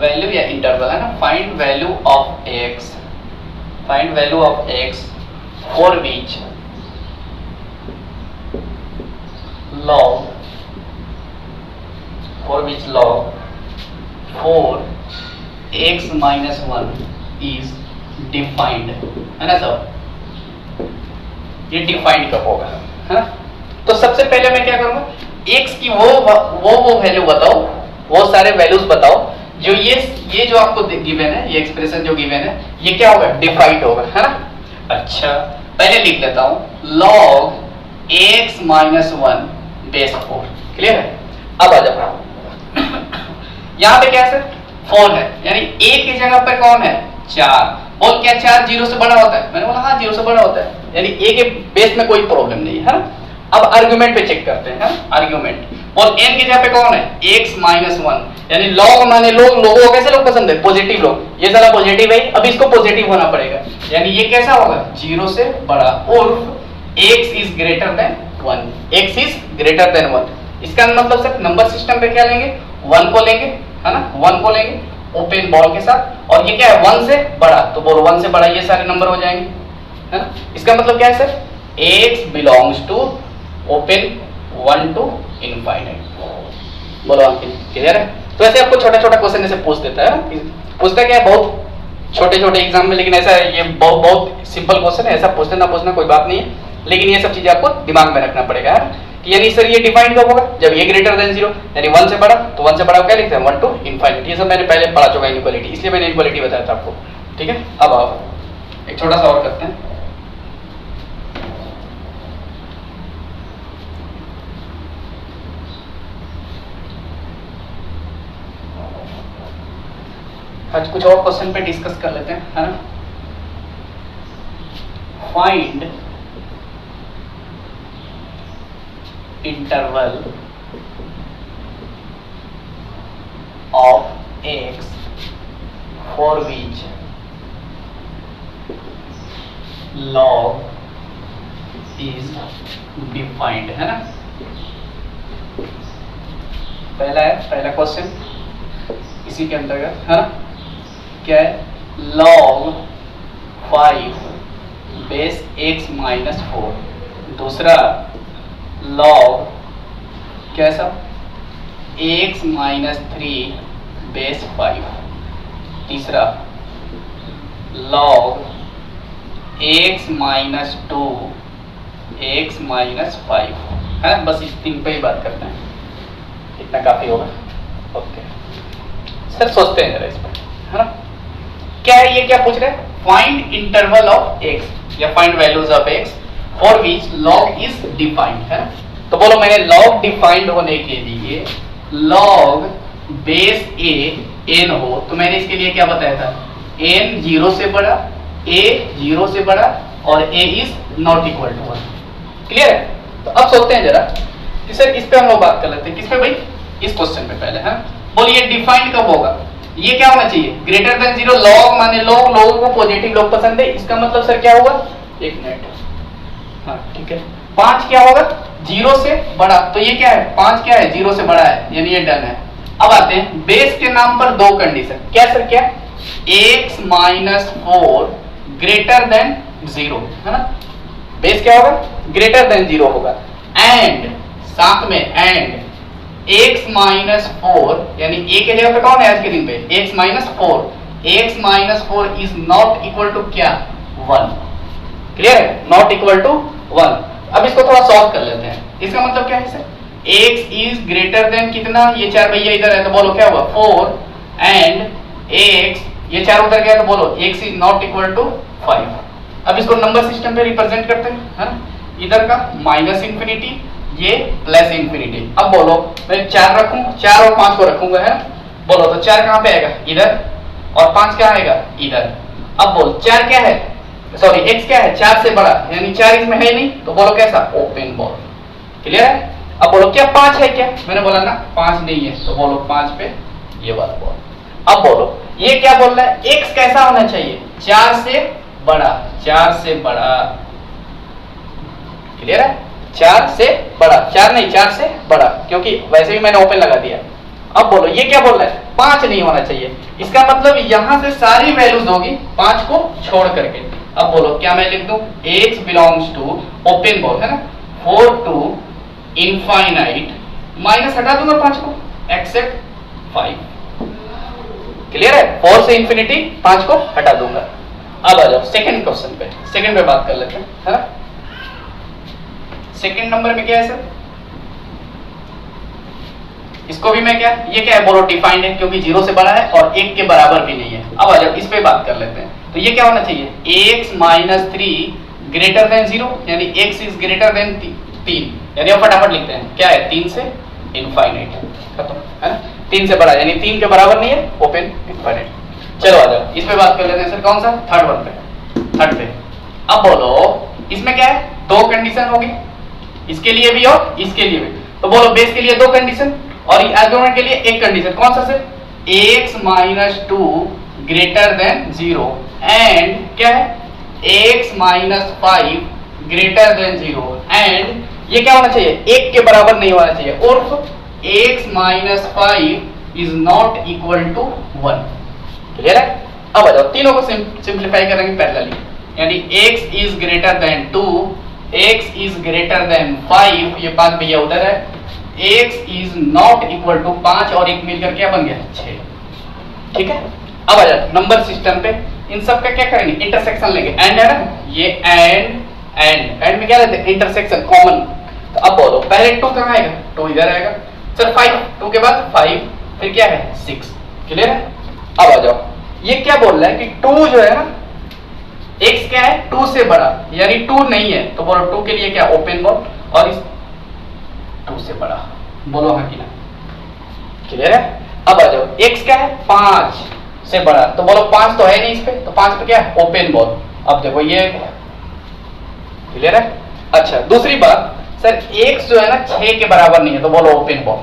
वैल्यू या इंटरवल, है ना? Find value of x, find value of x for which log 4x - 1 is defined, है ना सर? ये डिफाइंड कब होगा, है ना? तो सबसे पहले मैं क्या करूंगा? x की वो वैल्यू बताओ, वो सारे वैल्यूज बताओ जो ये जो आपको गिवन है, ये एक्सप्रेशन जो गिवन है, ये क्या होगा? डिफाइंड होगा, है ना? अच्छा, पहले लिख लेता हूं log x - 1 बेस 4। क्लियर है? अब आ जाओ, यहां पे क्या है सर? 4 है, यानी a की जगह पर कौन है? 4। बोल क्या 4 0 से बड़ा होता है? मैंने बोला हाँ 0 से बड़ा होता है, यानी a के बेस में कोई प्रॉब्लम नहीं है, ना? अब आर्गुमेंट पे चेक करते हैं, आर्गुमेंट। और n की जगह पे कौन है? x - 1, यानी log माने लोगों को कैसे लोग पसंद है? पॉजिटिव लोग। ये सारा पॉजिटिव है, अब इसको पॉजिटिव होना पड़ेगा, यानी ये कैसा होगा? 0 से बड़ा। उर्फ x is greater then 1, x is greater then 1। इसका मतलब सर नंबर सिस्टम पे क्या लेंगे? 1 को लेंगे, है ना? 1 को लेंगे ओपन बॉल के साथ, और ये क्या है? 1 से बड़ा, तो बोल 1 से बड़ा ये सारे नंबर हो जाएंगे, है ना? इसका मतलब क्या है sir? x belongs to open 1 to infinite. बोलो अंकित, क्लियर है? तो ऐसे आपको छोटा छोटा क्वेश्चन ऐसे पूछ देता है, पूछता क्या है बहुत छोटे छोटे एग्जाम में, लेकिन ऐसा ये बहुत सिंपल क्वेश्चन है, ऐसा पूछना ना पूछना कोई बात नहीं है, लेकिन ये सब चीजें आपको दिमाग में रखना पड़ेगा, है? यानी सर ये डिफाइंड कब होगा? जब ये ग्रेटर देन 0, यानी 1 से बड़ा, तो 1 से बड़ा क्या लिखते हैं? 1 टू इनफाइनाइट। ये सब मैंने पहले पढ़ा चुका है इनइक्वालिटी, इसलिए मैंने इनइक्वालिटी बताया था आपको। ठीक है, अब आओ एक छोटा सा और करते हैं। आज कुछ और क्वेश्चन पे डिस्कस कर लेते हैं, है ना? Find interval of x for which log is defined, है ना? पहला क्वेश्चन इसी के अंतर्गत, है ना? क्या है? log 5 base x - 4। दूसरा log क्या है सब? x - 3 base 5। तीसरा log x - 2 x माइनस 5 है, बस इस 3 पे ही बात करते हैं, इतना काफी होगा। ओके सर सोचते हैं जरा इस पर, है ना। क्या है ये, क्या पूछ रहे हैं, फाइंड इंटरवल ऑफ x या find values of x for which log is defined, है। तो बोलो मैंने log डिफाइंड होने के लिए log बेस a n हो, तो मैंने इसके लिए क्या बताया था, n 0 से बड़ा, a 0 से बड़ा और a is not equal to 1। Clear है। तो अब सोचते हैं जरा कि सर इस पे हम लोग बात कर लेते हैं, किस पे भाई, इस क्वेश्चन पे पहले, है। बोलिए डिफाइंड कब होगा, ये क्या होना चाहिए, ग्रेटर देन 0, log माने log, लोगों को पॉजिटिव लोग पसंद है, इसका मतलब सर क्या होगा, एक मिनट, हाँ ठीक है। 5 क्या होगा, 0 से बड़ा, तो ये क्या है, 5 क्या है, 0 से बड़ा है, यानी ये डन है। अब आते हैं बेस के नाम पर दो कंडीशन, क्या सर, क्या, x माइनस 4 ग्रेटर देन 0, है ना। बेस क्या होगा, ग्रेटर देन 0 होगा, एंड साथ में एंड x माइनस 4, यानी a के जगह पे कौन है आज के दिन पे, x minus 4, x minus 4 is not equal to क्या, 1। क्लियर है, नॉट इक्वल टू 1। अब इसको थोड़ा सॉल्व कर लेते हैं, इसका मतलब क्या है sir, x is greater then कितना, ये 4 भैया इधर है तो बोलो क्या हुआ, 4, एंड x, ये 4 उधर गया तो बोलो x is not equal to 5। अब इसको नंबर सिस्टम पे रिप्रेजेंट करते हैं, है ना, इधर का माइनस इंफिनिटी, ये प्लस इंफिनिटी। अब बोलो मैं 4 रखूं, 4 और 5 को रखूंगा, है, बोलो तो 4 कहां पे आएगा, इधर, और 5 क्या आएगा, इधर। अब बोल 4 क्या है, सॉरी x क्या है, 4 से बड़ा, यानी 4 इसमें है नहीं, तो बोलो कैसा, ओपन बॉल। क्लियर है। अब बोलो क्या 5 है क्या, मैंने बोला ना 5 नहीं है, तो बोलो 5 पे ये वाला बॉल। अब बोलो ये क्या बोल रहा है, x कैसा होना चाहिए, 4 से बड़ा, 4 से बड़ा। क्लियर है, 4 से बड़ा, 4 नहीं 4 से बड़ा, क्योंकि वैसे भी मैंने ओपन लगा दिया। अब बोलो ये क्या बोल रहा है, 5 नहीं होना चाहिए, इसका मतलब यहां से सारी वैल्यूज होगी 5 को छोड़ करके। अब बोलो क्या मैं लिख दूं, x belongs to open ball, है ना, 4 टू इनफाइनाइट, माइनस हटा दूंगा 5 को, एक्सेप्ट 5। क्लियर है, 4 से इंफिनिटी 5 को हटा दूंगा। अब आ जाओ सेकंड क्वेश्चन पे, सेकंड पे बात कर लेते हैं, है ना। सेकंड नंबर में क्या है सर, इसको भी मैं क्या, ये क्या है, बोलो डिफाइंड है, क्योंकि 0 से बड़ा है और 1 के बराबर भी नहीं है। अब आ जाओ इस पे बात कर लेते हैं, तो ये क्या होना चाहिए, x माइनस 3 ग्रेटर देन 0, यानी x इज ग्रेटर देन 3, यानी अब फटाफट लिखते हैं क्या है, 3 से इनफाइनाइट, खत्म, है ना, 3 से बड़ा यानी 3 के बराबर नहीं है, ओपन इनफाइनाइट। चलो आ जाओ इस पे बात कर लेते हैं सर, कौन सा, थर्ड वन पे, थर्ड पे। अब बोलो इसमें क्या है, 2 कंडीशन होगी, इसके लिए भी और इसके लिए भी, तो बोलो बेस के लिए 2 कंडीशन और आर्गुमेंट के लिए 1 कंडीशन, कौन सा sir, x minus 2 greater than 0 and क्या है, x minus 5 greater than 0 and ये क्या होना चाहिए, 1 के बराबर नहीं होना चाहिए, और x minus 5 is not equal to 1। Clear है। अब आ जाओ तीनों को सिंप्लीफाई करेंगे पैरेलली, यानी x is greater than 2, x is greater than 5, ये 5 भैया उधर है, x is not equal to 5 और 1 मिलकर क्या बन गया, 6। ठीक है। अब आ जाओ नंबर सिस्टम पे, इन सब का क्या करेंगे, इंटरसेक्शन लेंगे, एंड है ना, ये एंड में क्या लेते हैं, इंटरसेक्शन कॉमन। तो अब बोलो पहले 2 कहां आएगा, 2 इधर आएगा सर, 5, 2 के बाद 5, फिर क्या है 6। क्लियर है। अब आ जाओ ये क्या बोल रहा है कि 2 जो है ना, x क्या है, 2 से बड़ा, यानी 2 नहीं है, तो बोलो 2 के लिए क्या, ओपन बॉल, और इस 2 से बड़ा, बोलो हाँ कि ना। क्लियर है। अब आ जाओ x क्या है, 5 से बड़ा, तो बोलो 5 तो है नहीं इस पे, तो 5 पे क्या है, ओपन बॉल। अब देखो ये क्लियर है। अच्छा दूसरी बात सर, x जो है ना 6 के बराबर नहीं है, तो बोलो ओपन बॉल,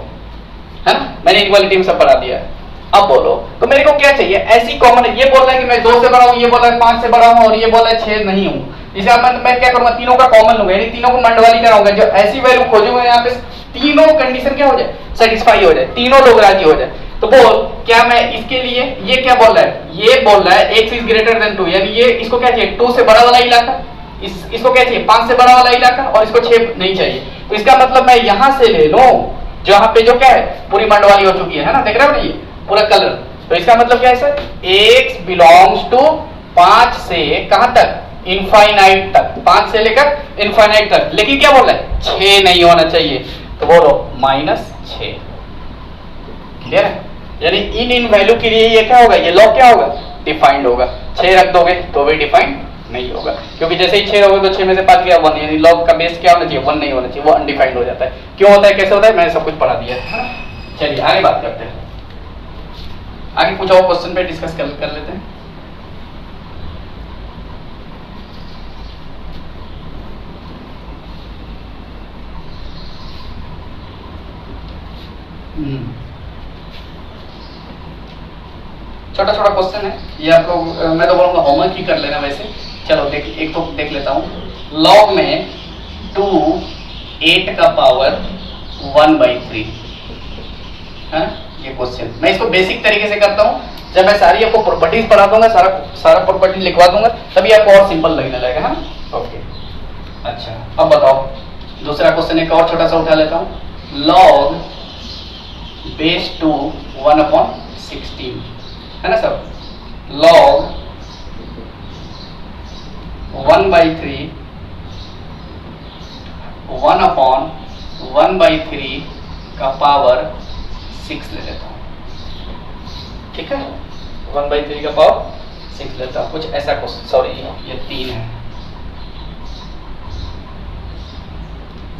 है ना, मैंने इक्वालिटी में सब पढ़ा दिया है। अब बोलो तो मेरे को क्या चाहिए, ऐसी कॉमन, ये बोल रहा है कि मैं 2 से बड़ा हूं, ये बोल रहा है 5 से बड़ा हूं, और ये बोल रहा है 6 नहीं हूं, इसका मतलब मैं क्या करूंगा, तीनों का कॉमन लूंगा, यानी तीनों को मंडवाली कराऊंगा, जो ऐसी वैल्यू खोजूंगा यहाँ पे तीनों कंडीशन क्या हो जाए, सेटिस्फाई हो जाए, तीनों लोग राजी हो जाए। तो बोल क्या मैं इसके लिए, ये क्या बोल रहा है, ये बोल रहा है x इज ग्रेटर देन 2, यानी ये इसको क्या चाहिए, 2 से बड़ा वाला इलाका, इसको क्या चाहिए, 5 से बड़ा वाला इलाका, और इसको 6 नहीं चाहिए। तो इसका मतलब मैं यहां से ले लूं, जहां पे जो क्या है पूरी मंडवाली हो चुकी है ना, देख रहे हो ना ये पूरा कलर। तो इसका मतलब क्या है सर, x बिलोंग्स टू 5 से कहां तक, इनफाइनाइट तक, 5 से लेकर इनफाइनाइट तक, लेकिन क्या बोल रहा है 6 नहीं होना चाहिए, तो बोलो -6। क्लियर है? यानी इन वैल्यू के लिए ये क्या होगा, ये लॉग क्या होगा, डिफाइंड होगा। 6 रख दोगे तो भी डिफाइंड नहीं होगा, क्योंकि जैसे ही 6 रहोगे तो 6 में से 5 गया 1, यानी लॉग का बेस क्या होना चाहिए, 1 नहीं होना चाहिए, वो अनडिफाइंड हो जाता है। क्यों होता है, कैसे होता है, मैंने सब कुछ पढ़ा दिया है ना। चलिए आगे बात करते हैं, आगे कुछ और क्वेश्चन पे डिस्कस कर लेते हैं। छोटा छोटा क्वेश्चन है ये, आपको मैं तो बोलूंगा होमवर्क ही कर लेना। वैसे चलो एक तो देख लेता हूँ। लॉग में 2 8 का पावर 1/3 है ये क्वेश्चन। मैं इसको बेसिक तरीके से करता हूँ, जब मैं सारी आपको प्रॉपर्टीज पढ़ा दूंगा, सारा प्रॉपर्टी लिखवा दूंगा, तभी आपको और सिंपल लगने लगेगा। हाँ ओके, अच्छा अब बताओ दूसरा क्वेश्चन एक और छोटा सा उठा लेता हूँ। लॉग बेस 2 1/16 है ना सब, log 1/3 1/1/3 का पावर 6 ले लेता हूं। ठीक है, 1/3 का पावर 6 लेता हूं, कुछ ऐसा क्वेश्चन। सॉरी ये 3 है,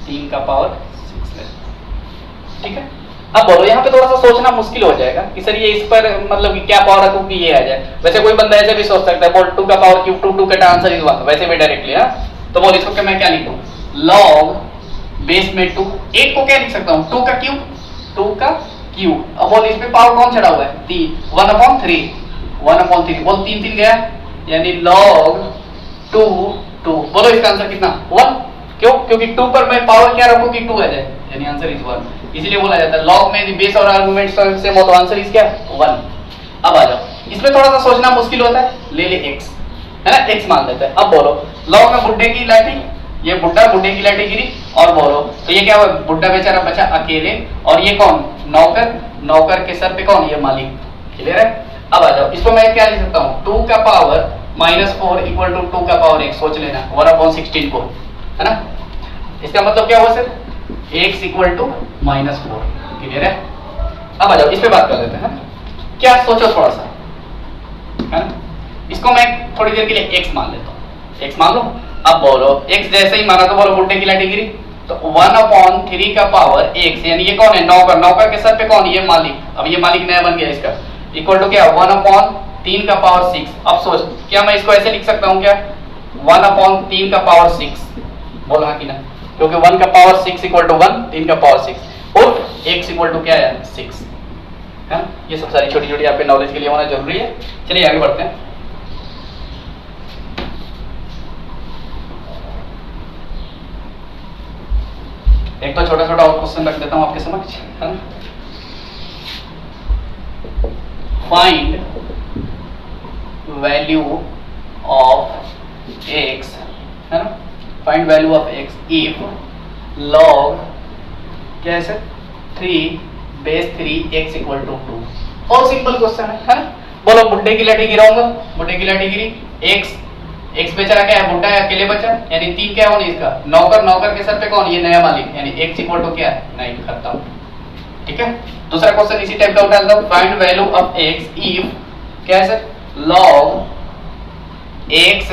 3 का पावर 6 लेता हूं। ठीक है, अब बोलो यहाँ पे थोड़ा सा सोचना मुश्किल हो जाएगा कि सर ये इस पर मतलब कि क्या पावर रखूं कि ये आ जाए। वैसे कोई बंदा ऐसे भी सोच सकता है, बोल 2 का पावर क्यूब 2 का आंसर इज 1, वैसे भी डायरेक्टली। हाँ तो बोल इसको मैं क्या लिखूं, लॉग बेस में 2, 8 को क्या लिख सकता हूँ 2 का क्यूब, 2 का क्यूब। अब बोल इसमें पावर कौन चढ़ा हुआ है 3, 1/3 1/3, बोल 3 3 गया, यानी लॉग 2 2। बोलो इसका आंसर कितना 1, क्यों, क्योंकि 2 पर मैं पावर क्या रखूं कि 2 आ जाए, यानी आंसर इज 1। इसीलिए बोला जाता है लॉग में बेस और आर्गुमेंट सेम हो तो आंसर इज क्या 1। अब आ जाओ, इसमें थोड़ा सा सोचना मुश्किल होता है, ले x है ना, x मान लेते हैं। अब बोलो लॉग में बुड्ढे की लाठी, ये बुड्ढे की लाठी गिरी, और बोलो तो ये क्या हुआ, बुड्ढा बेचारा बचा अकेले, और ये कौन नौकर, नौकर के सर पे कौन, ये मालिक। क्लियर है? अब आ जाओ, इसको मैं क्या लिख सकता हूँ 2 का पावर -4 इक्वल टू 2 का पावर 1, सोच लेना 1/16 को, है ना। इसका मतलब क्या हुआ sir, x equal to -4। Clear है? अब आ जाओ इस पे बात कर लेते हैं, क्या सोचो थोड़ा सा, है ना। इसको मैं थोड़ी देर के लिए x मान लेता हूँ, x मान लो। अब बोलो x जैसे ही माना तो बोलो बुड्ढे की लाठी गिरी, तो 1/3 का पावर x, यानी ये कौन है नौकर, नौकर के सर पे कौन, ये मालिक। अब ये मालिक नया बन गया इसका, इक्वल टू क्या 1/3 का पावर 6। अब सोच क्या मैं इसको ऐसे लिख सकता हूँ क्या 1/3 का पावर 6, बोलो हाँ कि ना, क्योंकि 1 का पावर 6 इक्वल टू 1, 3 का पावर 6, और x इक्वल टू क्या है 6 है। ये सब सारी छोटी छोटी आपके नॉलेज के लिए होना जरूरी है। चलिए आगे बढ़ते हैं। एक तो छोटा छोटा और क्वेश्चन रख देता हूं आपके समक्ष, है ना। फाइंड वैल्यू ऑफ x, है ना, find value of x if log क्या है सर 3 x इक्वल टू 2। बहुत सिंपल क्वेश्चन है ना। बोलो बुड्ढे की लाठी गिराऊंगा, बुड्ढे की लाठी गिरी, x बेचारा क्या है, बुड्ढा है अकेले बचा, यानी 3 क्या होने इसका नौकर, नौकर के सर पे कौन, ये नया मालिक, यानी x इक्वल टू क्या है 9, खत्म। ठीक है, दूसरा क्वेश्चन इसी टाइप का उठा लेता हूं, find value of x if क्या है sir log x²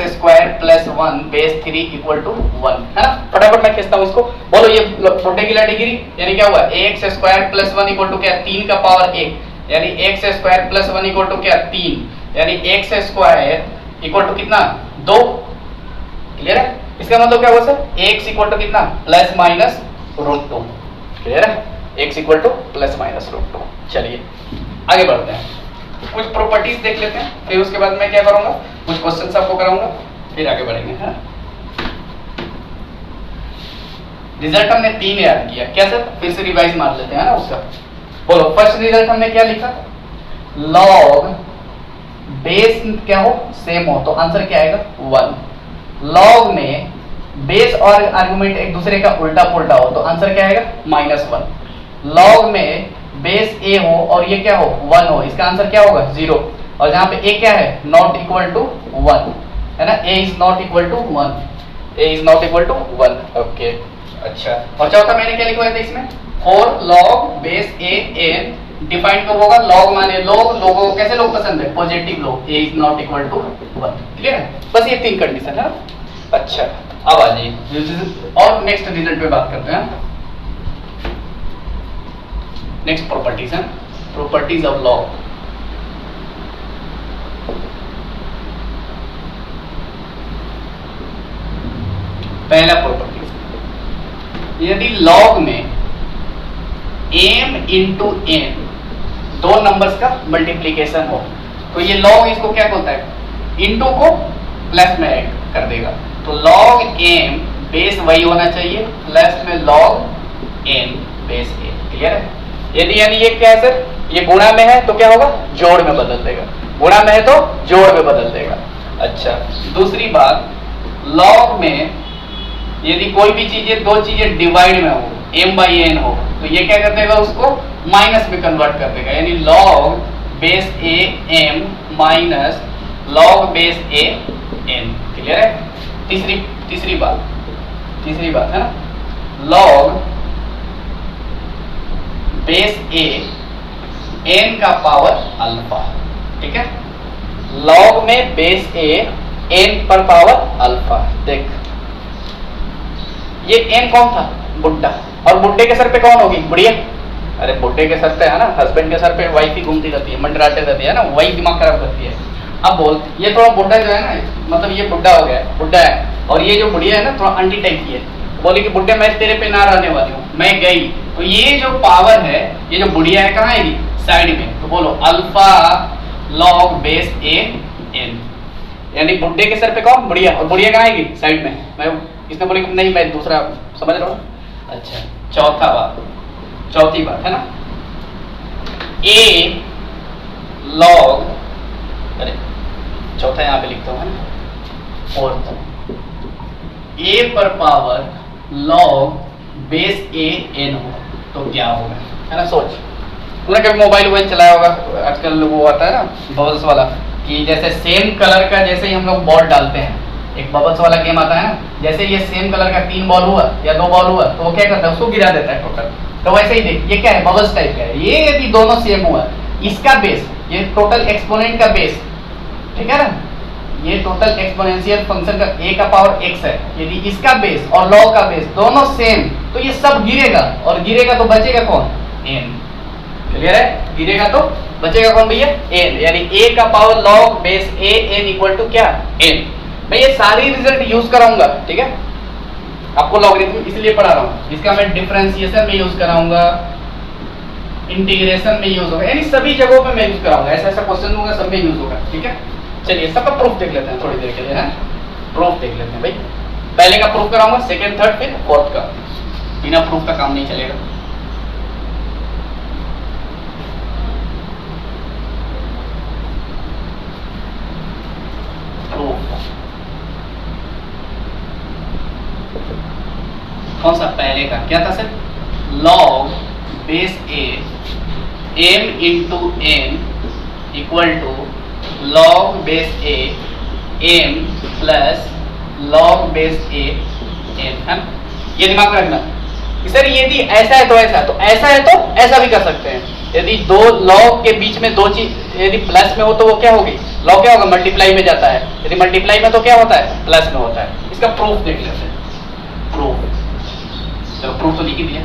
+ 1 base 3 equal to 1, है ना। फटाफट मैं खींचता हूं इसको। बोलो ये बुड्ढे की लाठी गिरी, यानी क्या हुआ x² + 1 इक्वल टू क्या 3 का पावर 1, यानी x² + 1 इक्वल टू क्या 3, यानी x² इक्वल टू कितना 2। क्लियर है? इसका मतलब क्या हुआ सर x इक्वल टू कितना ±√2। क्लियर है? x equal to ±√2। चलिए आगे बढ़ते हैं, कुछ प्रॉपर्टीज देख लेते हैं, फिर उसके बाद मैं क्या करूंगा कुछ क्वेश्चंस आपको कराऊंगा, फिर आगे बढ़ेंगे। है रिजल्ट हमने 3 याद किया, क्या सर फिर से रिवाइज मार लेते हैं ना उसका। बोलो फर्स्ट रिजल्ट हमने क्या लिखा, लॉग बेस क्या हो सेम हो तो आंसर क्या आएगा 1। लॉग में बेस और आर्गुमेंट एक दूसरे का उल्टा पुल्टा हो तो आंसर क्या आएगा -1। लॉग में बेस a हो और ये क्या हो 1 हो, इसका आंसर क्या होगा 0। और जहां पे a क्या है नॉट इक्वल टू 1, है ना, a is not equal to 1, a is not equal to 1। Okay, अच्छा, और चौथा मैंने क्या लिखवाया था इसमें, 4 log base a n, define कब होगा, लॉग माने लोग, लोगों को कैसे लोग पसंद है, पॉजिटिव लोग, a is not equal to 1। Clear है, बस ये 3 कंडीशन है। अच्छा, अब आ जाइए और नेक्स्ट रिजल्ट पे बात करते हैं। नेक्स्ट प्रॉपर्टीज है, प्रॉपर्टीज ऑफ लॉग। पहला प्रॉपर्टीज, यदि लॉग में m इंटू n दो नंबर्स का मल्टीप्लीकेशन हो तो ये लॉग इसको क्या बोलता है, इंटू को प्लस में ऐड कर देगा, तो लॉग m बेस वही होना चाहिए प्लस में log n base a। Clear है, यदि यानी ये क्या है सर, ये गुणा में है तो क्या होगा, जोड़ में बदल देगा, गुणा में है तो जोड़ में बदल देगा। अच्छा, दूसरी बात, लॉग में यदि कोई भी चीजें, दो चीजें डिवाइड में हो, m बाई n हो, तो ये क्या कर देगा, उसको माइनस में कन्वर्ट कर देगा, यानी log base a m minus log base a n। Clear है, तीसरी बात है ना, लॉग बेस a n का पावर अल्फा। ठीक है, लॉग में बेस a n पर पावर अल्फा। देख, ये n कौन था, बुड्ढा, और बुड्ढे के सर पे कौन होगी, बुढ़िया। अरे बुड्ढे के सर पे है ना, हस्बैंड के सर पे वाइफ ही घूमती रहती है, मंडराते रहती है ना, वही दिमाग खराब करती है। अब बोल, ये थोड़ा बुड्ढा जो है ना, मतलब ये बुड्ढा हो गया, बुड्ढा है, और ये जो बुढ़िया है ना थोड़ा आंटी टाइप की है, बोली कि बुड्ढे मैं तेरे पे ना रहने वाली हूँ, मैं गई, तो ये जो पावर है, ये जो बुढ़िया है कहाँ आएगी, साइड में, तो बोलो alpha log base a n, यानी बुड्ढे के सर पे कौन, बुढ़िया, और बुढ़िया कहाँ आएगी, साइड में। मैं इसने बोली नहीं, मैं दूसरा समझ रहा हूँ। अच्छा, चौथी बात है ना, a लॉग, अरे चौथा यहाँ पे लिखता हूँ है ना, फोर्थ, a पर power log base a n हो तो क्या होगा, है ना। सोच, तुमने कभी मोबाइल चलाया होगा, आजकल वो आता है ना बबल्स वाला, कि जैसे सेम कलर का जैसे ही हम लोग बॉल डालते हैं, एक बबल्स वाला गेम आता है ना, जैसे ये सेम कलर का 3 बॉल हुआ या 2 बॉल हुआ तो वो क्या करता है, उसको गिरा देता है टोटल। तो वैसे ही देख, ये क्या है, बबल्स टाइप का है, ये यदि दोनों सेम हुआ, इसका बेस, ये टोटल एक्सपोनेंट का बेस, ठीक है ना, ये टोटल एक्सपोनेंशियल फंक्शन का a का पावर x है, यदि इसका बेस और लॉग का बेस दोनों सेम, तो ये सब गिरेगा, और गिरेगा तो बचेगा कौन, n। क्लियर है, गिरेगा तो बचेगा कौन भैया, n, यानी a का power log base a n equal to क्या, n। मैं ये सारी रिजल्ट यूज कराऊंगा, ठीक है, आपको लॉगरिथम इसलिए पढ़ा रहा हूँ, इसका मैं डिफरेंशिएशन में यूज कराऊंगा, इंटीग्रेशन में यूज होगा, यानी सभी जगहों पे मैं यूज कराऊंगा, ऐसा क्वेश्चन होगा सब में यूज होगा। ठीक है, चलिए सबका प्रूफ देख लेते हैं थोड़ी देर के लिए, है प्रूफ देख लेते हैं भाई। पहले का प्रूफ कराऊंगा, सेकंड, थर्ड, फिर फोर्थ का, बिना प्रूफ का काम नहीं चलेगा। कौन सा, पहले का क्या था sir, log base a m into n equal to log base a m plus log base a n, है ना। ये दिमाग में रखना सर, यदि ऐसा है तो ऐसा, तो ऐसा है तो ऐसा भी कर सकते हैं। यदि दो लॉग के बीच में दो चीज यदि प्लस में हो तो वो क्या होगी, लॉग क्या होगा, मल्टीप्लाई में जाता है, यदि मल्टीप्लाई में तो क्या होता है, प्लस में होता है। इसका प्रूफ देख लेते हैं, प्रूफ, चलो प्रूफ तो लिख ही दिया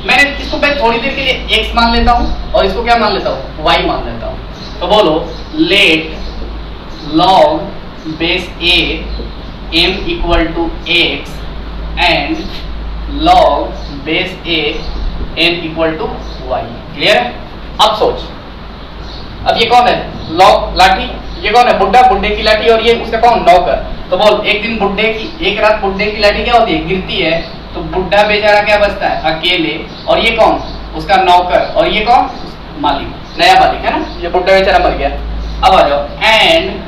मैंने, इसको मैं थोड़ी देर के लिए x मान लेता हूँ और इसको क्या मान लेता हूँ, y मान लेता हूँ। तो बोलो let log base a m equal to x and log base a n equal to y। Clear है, अब सोच, अब ये कौन है, लॉग लाठी, ये कौन है, बुड्ढा, बुड्ढे की लाठी, और ये उसका कौन, नौकर। तो बोल, एक दिन बुड्ढे की, एक रात बुड्ढे की लाठी क्या होती है, गिरती है, तो बुड्ढा बेचारा क्या बचता है, अकेले, और ये कौन, उसका नौकर, और ये कौन, मालिक, नया मालिक, है ना। ये बुड्ढा बेचारा मर गया। अब आ जाओ, एंड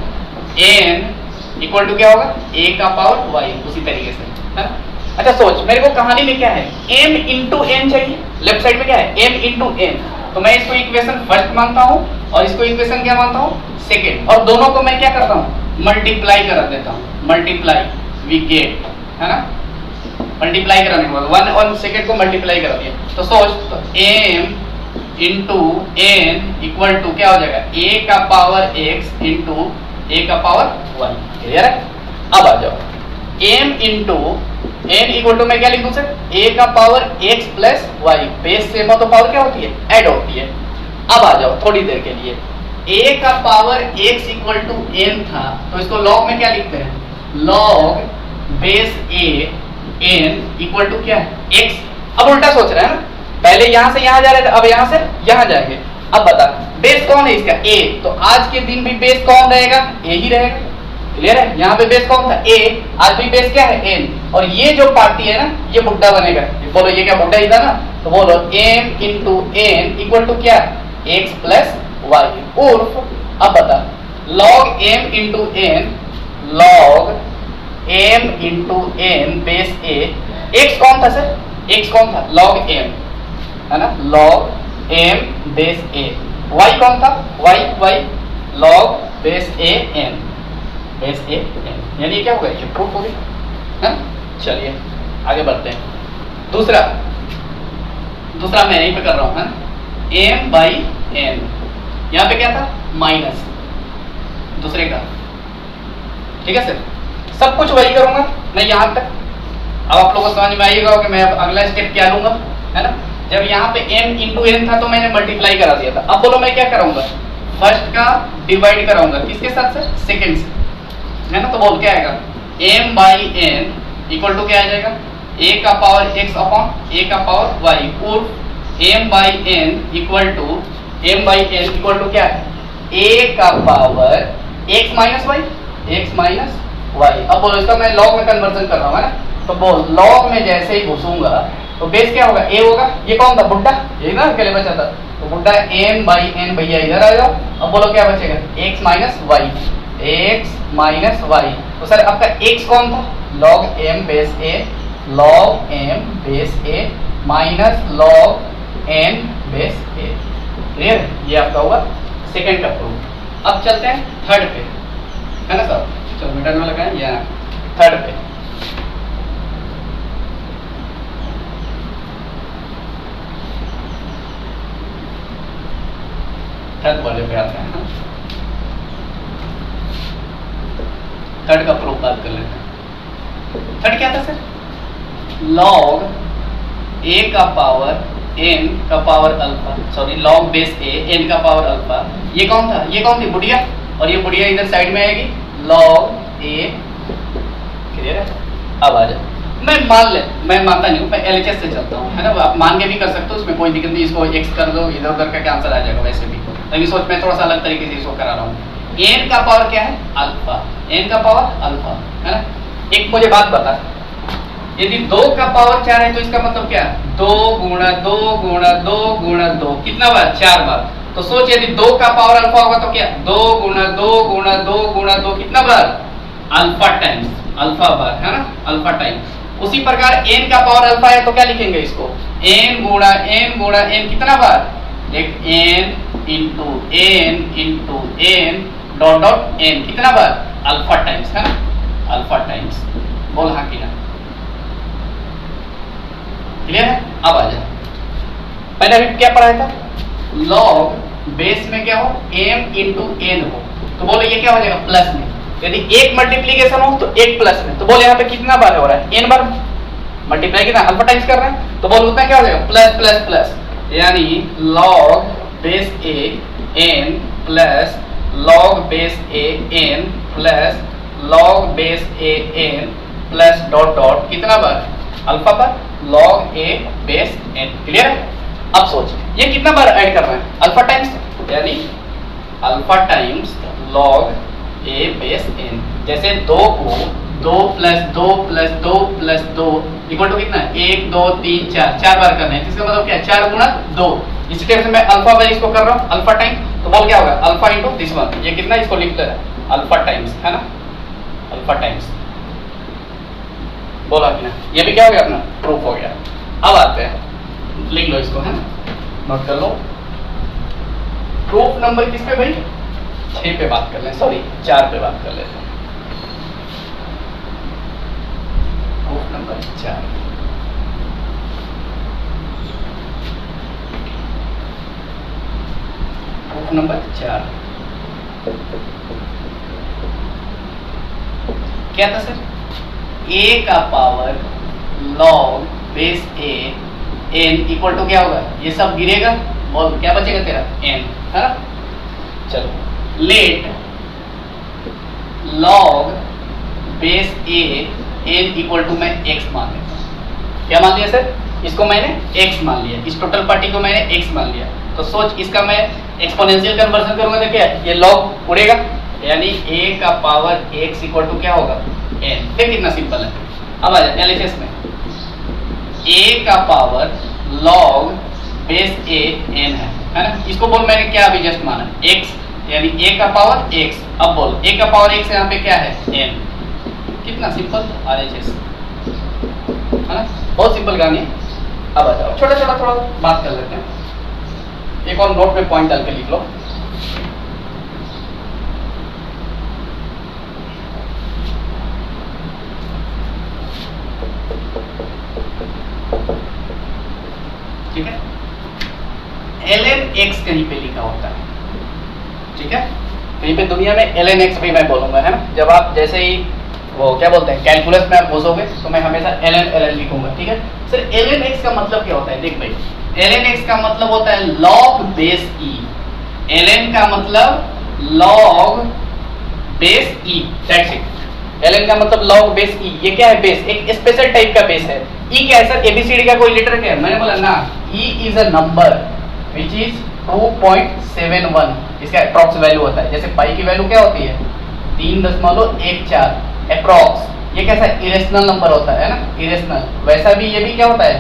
n इक्वल टू क्या होगा, a का पावर y, उसी तरीके से, है ना। अच्छा सोच, मेरे को कहानी में क्या है, m इंटू n चाहिए, लेफ्ट साइड में क्या है, m इंटू n, तो मैं इसको इक्वेशन फर्स्ट मानता हूँ और इसको इक्वेशन क्या मानता हूँ, सेकेंड, और दोनों को मैं क्या करता हूँ, मल्टीप्लाई कर देता हूँ। मल्टीप्लाई वी गेट, है ना, मल्टीप्लाई कराने के बाद 1 और सेकेंड को मल्टीप्लाई करा दिया तो सोच, तो m into n equal to क्या हो जाएगा, a का पावर x इंटू a का पावर 1। क्लियर है? अब आ जाओ, m into n equal to मैं क्या लिख दूं सर, a का power x plus y, base same हो तो पावर क्या होती है, ऐड होती है। अब आ जाओ थोड़ी देर के लिए, a का power x equal to n था तो इसको लॉग में क्या लिखते हैं, log base a n equal to क्या है, x। अब उल्टा सोच रहे हैं ना, पहले यहां से यहां जा रहे थे, अब यहां से यहां जाएंगे। अब बता बेस कौन है इसका, a, तो आज के दिन भी बेस कौन रहेगा, a ही रहेगा। क्लियर है? यहाँ पे बेस कौन था, a, आज भी बेस क्या है, n। और ये जो पार्टी है ना, ये बुड्ढा बनेगा। बोलो ये क्या बुड्ढा ही था ना, तो बोलो m into n equal to क्या, x प्लस वाई। उर्फ अब बता log m into n, log m into n base a, x कौन था सर, x कौन था, log m, है ना, log m base a। y कौन था, y log base a n, base a n। यानी ये क्या होगा, ये प्रूफ हो गया, है। चलिए आगे बढ़ते हैं। दूसरा मैं यहीं पे कर रहा हूं, है ना, m बाई n, यहां पे क्या था, माइनस दूसरे का। ठीक है सर, सब कुछ वही करूंगा मैं यहां तक। अब आप लोगों को समझ में आएगा कि मैं अब अगला स्टेप क्या लूंगा, है ना। जब यहाँ पे m इंटू एन था तो मैंने मल्टीप्लाई करा दिया था। अब बोलो मैं क्या कराऊंगा, फर्स्ट का डिवाइड कराऊंगा, किसके साथ सर, सेकंड से, है ना। तो बोल क्या आएगा, m by n equal to क्या आ जाएगा, a का पावर x अपॉन a का पावर y। उर्फ m by n equal to क्या है, a का power x minus y, x minus y. अब बोलो इसका मैं लॉग में कन्वर्जन कर रहा हूँ, है ना। तो बोल लॉग में जैसे ही घुसूंगा तो बेस क्या होगा, a होगा। ये कौन था, बुड्ढा, यही ना अकेले बचा था। तो बुड्ढा m बाई एन, भैया इधर आ जाओ। अब बोलो क्या बचेगा, x minus y, x minus y. तो सर आपका x कौन था, log m base a, log m base a minus log n base a। Clear? ये आपका हुआ सेकंड का प्रूफ। अब चलते हैं थर्ड पे, है ना सर। चलो मीटर में लगाएं, या थर्ड पे। थर्ड वाले पे आते हैं, थर्ड का प्रूफ बात कर लेते हैं। थर्ड क्या था सर, log a का पावर n का power alpha, sorry log base a n का पावर अल्फा। ये कौन था, ये कौन थी, बुढ़िया, और ये बुढ़िया इधर साइड में आएगी, log a। क्लियर है? अब आ जाए, मैं मानता नहीं हूँ, मैं LHS से चलता हूँ, है ना। आप मान के भी कर सकते हो, उसमें कोई दिक्कत नहीं। इसको x कर दो, इधर उधर का आंसर आ जाएगा वैसे भी, लेकिन सोच मैं थोड़ा सा अलग तरीके से इसको करा रहा हूँ। n का पावर क्या है, अल्फा, n का पावर अल्फा, है ना। एक मुझे बात बता, यदि 2 का पावर 4 है तो इसका मतलब क्या है, 2 गुणा 2 गुणा 2 गुणा 2, कितना बार, 4 बार। तो सोच यदि 2 का पावर अल्फा होगा तो क्या, 2 गुणा 2 गुणा 2 गुणा 2, कितना बार, अल्फा टाइम्स, अल्फा बार, है ना, अल्फा टाइम्स। उसी प्रकार n का पावर अल्फा है तो क्या लिखेंगे इसको, n गुणा n, कितना बार, एक n into n dot dot n, कितना बार, अल्फा टाइम्स, है ना, अल्फा टाइम्स। बोल हाँ कि ना। क्लियर है? अब आ जाए, पहले अभी क्या पढ़ाया था, log बेस में क्या हो, m इंटू n हो। तो बोलो ये क्या हो जाएगा, प्लस में। यदि एक मल्टीप्लीकेशन हो तो एक प्लस में। तो बोले यहाँ पे कितना बार हो रहा है, n बार मल्टीप्लाई कितना, अल्फा टाइम्स कर रहे हैं। तो बोल उतना क्या हो जाएगा, प्लस प्लस प्लस, यानी log base a n plus log base a n plus log base a n plus dot dot, कितना बार, अल्फा पर, log a base n। Clear है? अब सोच ये कितना बार ऐड कर रहे हैं, अल्फा टाइम्स, यानी alpha times log a base n। जैसे 2 को 2 plus 2 plus 2 plus 2 equal to कितना, 1 2 3 4, 4 बार करना है। इसका मतलब क्या है, 4 गुणा 2। इसी टाइप से मैं अल्फा बार इसको कर रहा हूँ, अल्फा टाइम। तो बोल क्या होगा, अल्फा इंटू दिस वन, ये कितना, इसको लिख ले रहा है, अल्फा टाइम्स, है ना, अल्फा टाइम्स। बोला कि ना, ये भी क्या हो गया अपना, प्रूफ हो गया। अब आते हैं, लिख लो इसको, है ना, नोट कर लो। प्रूफ नंबर किस पे भाई, 6 पे बात कर लें, सॉरी 4 पे बात कर लेते हैं। नंबर 4। प्रूफ नंबर 4 क्या था सर? a का power log base a n equal to क्या होगा? ये सब गिरेगा, बोल क्या बचेगा तेरा? n, है ना? चलो, let log base a n equal to मैं x मान लेता हूँ। क्या मान लिया सर? इसको मैंने x मान लिया, इस टोटल पार्टी को मैंने x मान लिया। तो सोच, इसका मैं एक्सपोनेंशियल कन्वर्जन करूंगा तो क्या ये log उड़ेगा, यानी a का पावर x इक्वल टू क्या होगा? n। देख कितना सिंपल है। अब आ जाए एलएचएस में, a का power log base a n है ना? इसको बोल मैंने क्या अभी जस्ट माना x, यानी a का पावर x। अब बोल a का पावर x यहाँ पे क्या है? n। कितना सिंपल आरएचएस, है ना? बहुत सिंपल कहानी है। अब आ जाओ, छोटा छोटा थोड़ा बात कर लेते हैं। एक और नोट पे पॉइंट डाल के लिख लो। ठीक है, ln x कहीं पे लिखा होता है, ठीक है? कहीं पे दुनिया में ln x भी मैं बोलूंगा, है ना? जब आप जैसे ही वो क्या बोलते हैं कैलकुलस में आप घुसोगे तो मैं हमेशा ln लिखूंगा, ठीक है? सर ln x का मतलब क्या होता है? देख भाई, ln x का मतलब होता है log बेस e। ln का मतलब log base e, that's it. ln का मतलब log बेस e। ये क्या है? बेस, एक स्पेशल टाइप का बेस है। e क्या है सर? एबीसीडी का कोई लेटर क्या है? मैंने बोला ना, e is a number which is 2.71, इसका अप्रॉक्स वैल्यू होता है। जैसे पाई की वैल्यू क्या होती है? 3.14। अप्रॉक्स, ये कैसा इरेशनल नंबर होता है ना? इरेशनल। वैसा भी ये भी क्या होता है?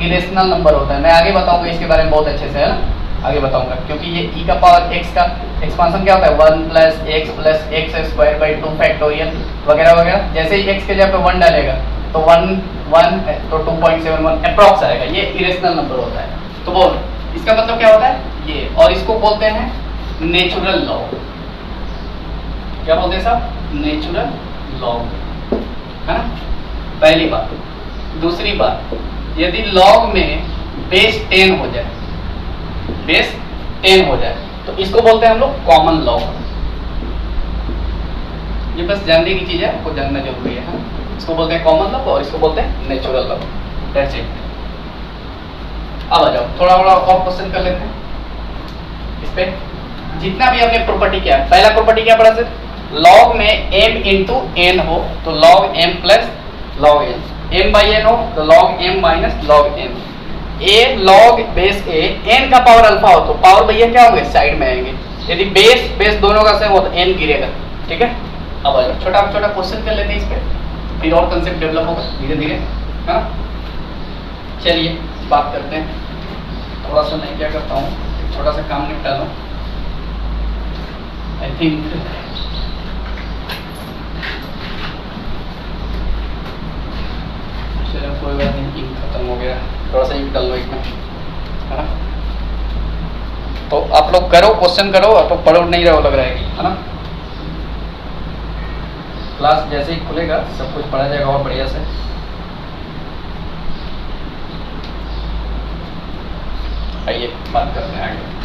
इरेशनल नंबर होता है। मैं आगे बताऊंगा इसके बारे में बहुत अच्छे से, है ना? आगे बताऊंगा, क्योंकि ये e का पावर x का एक्सपांशन क्या होता है? 1 plus x square by 2 factorial वगैरह वगैरह। जैसे ही x के जगह पे 1 डालेगा तो 1 तो 2.71 अप्रॉक्स आएगा। ये इरेशनल नंबर होता है। तो बोल, इसका मतलब क्या होता है? ये, और इसको बोलते हैं नेचुरल लॉग। क्या बोलते हैं साहब? नेचुरल लॉग, है ना? पहली बात। दूसरी बात, यदि लॉग में बेस 10 हो जाए, बेस 10 हो जाए तो इसको बोलते हैं हम लोग कॉमन लॉग। ये बस जानने की चीज है, आपको जानना जरूरी है, हाँ? इसको बोलते हैं कॉमन लॉग और इसको बोलते हैं नेचुरल लॉग, दैट्स इट। अब आ जाओ, थोड़ा थोड़ा और क्वेश्चन कर लेते हैं इस पे। जितना भी हमने प्रॉपर्टी किया, पहला प्रॉपर्टी क्या पढ़ा सर? लॉग में m इंटू n हो तो log m plus log n, m by n हो तो log m minus log n। a log base a, n का पावर अल्फा हो तो पावर भैया क्या होंगे? साइड में आएंगे। यदि बेस दोनों का सेम हो तो n गिरेगा, ठीक है? अब आ जाओ, छोटा छोटा क्वेश्चन कर लेते हैं इस पे, फिर और कंसेप्ट डेवलप होगा धीरे धीरे, हाँ? चलिए बात करते हैं। थोड़ा सा मैं क्या करता हूँ, छोटा सा काम निपटा लूँ। आई थिंक चलो कोई बात नहीं, इंक खत्म हो गया, थोड़ा सा इंक डाल लो इसमें, है ना? तो आप लोग करो, क्वेश्चन करो, आप लोग पढ़ो नहीं रहो लग रहा है ना? क्लास जैसे ही खुलेगा सब कुछ पढ़ा जाएगा और बढ़िया से। आइए बात करते हैं आगे।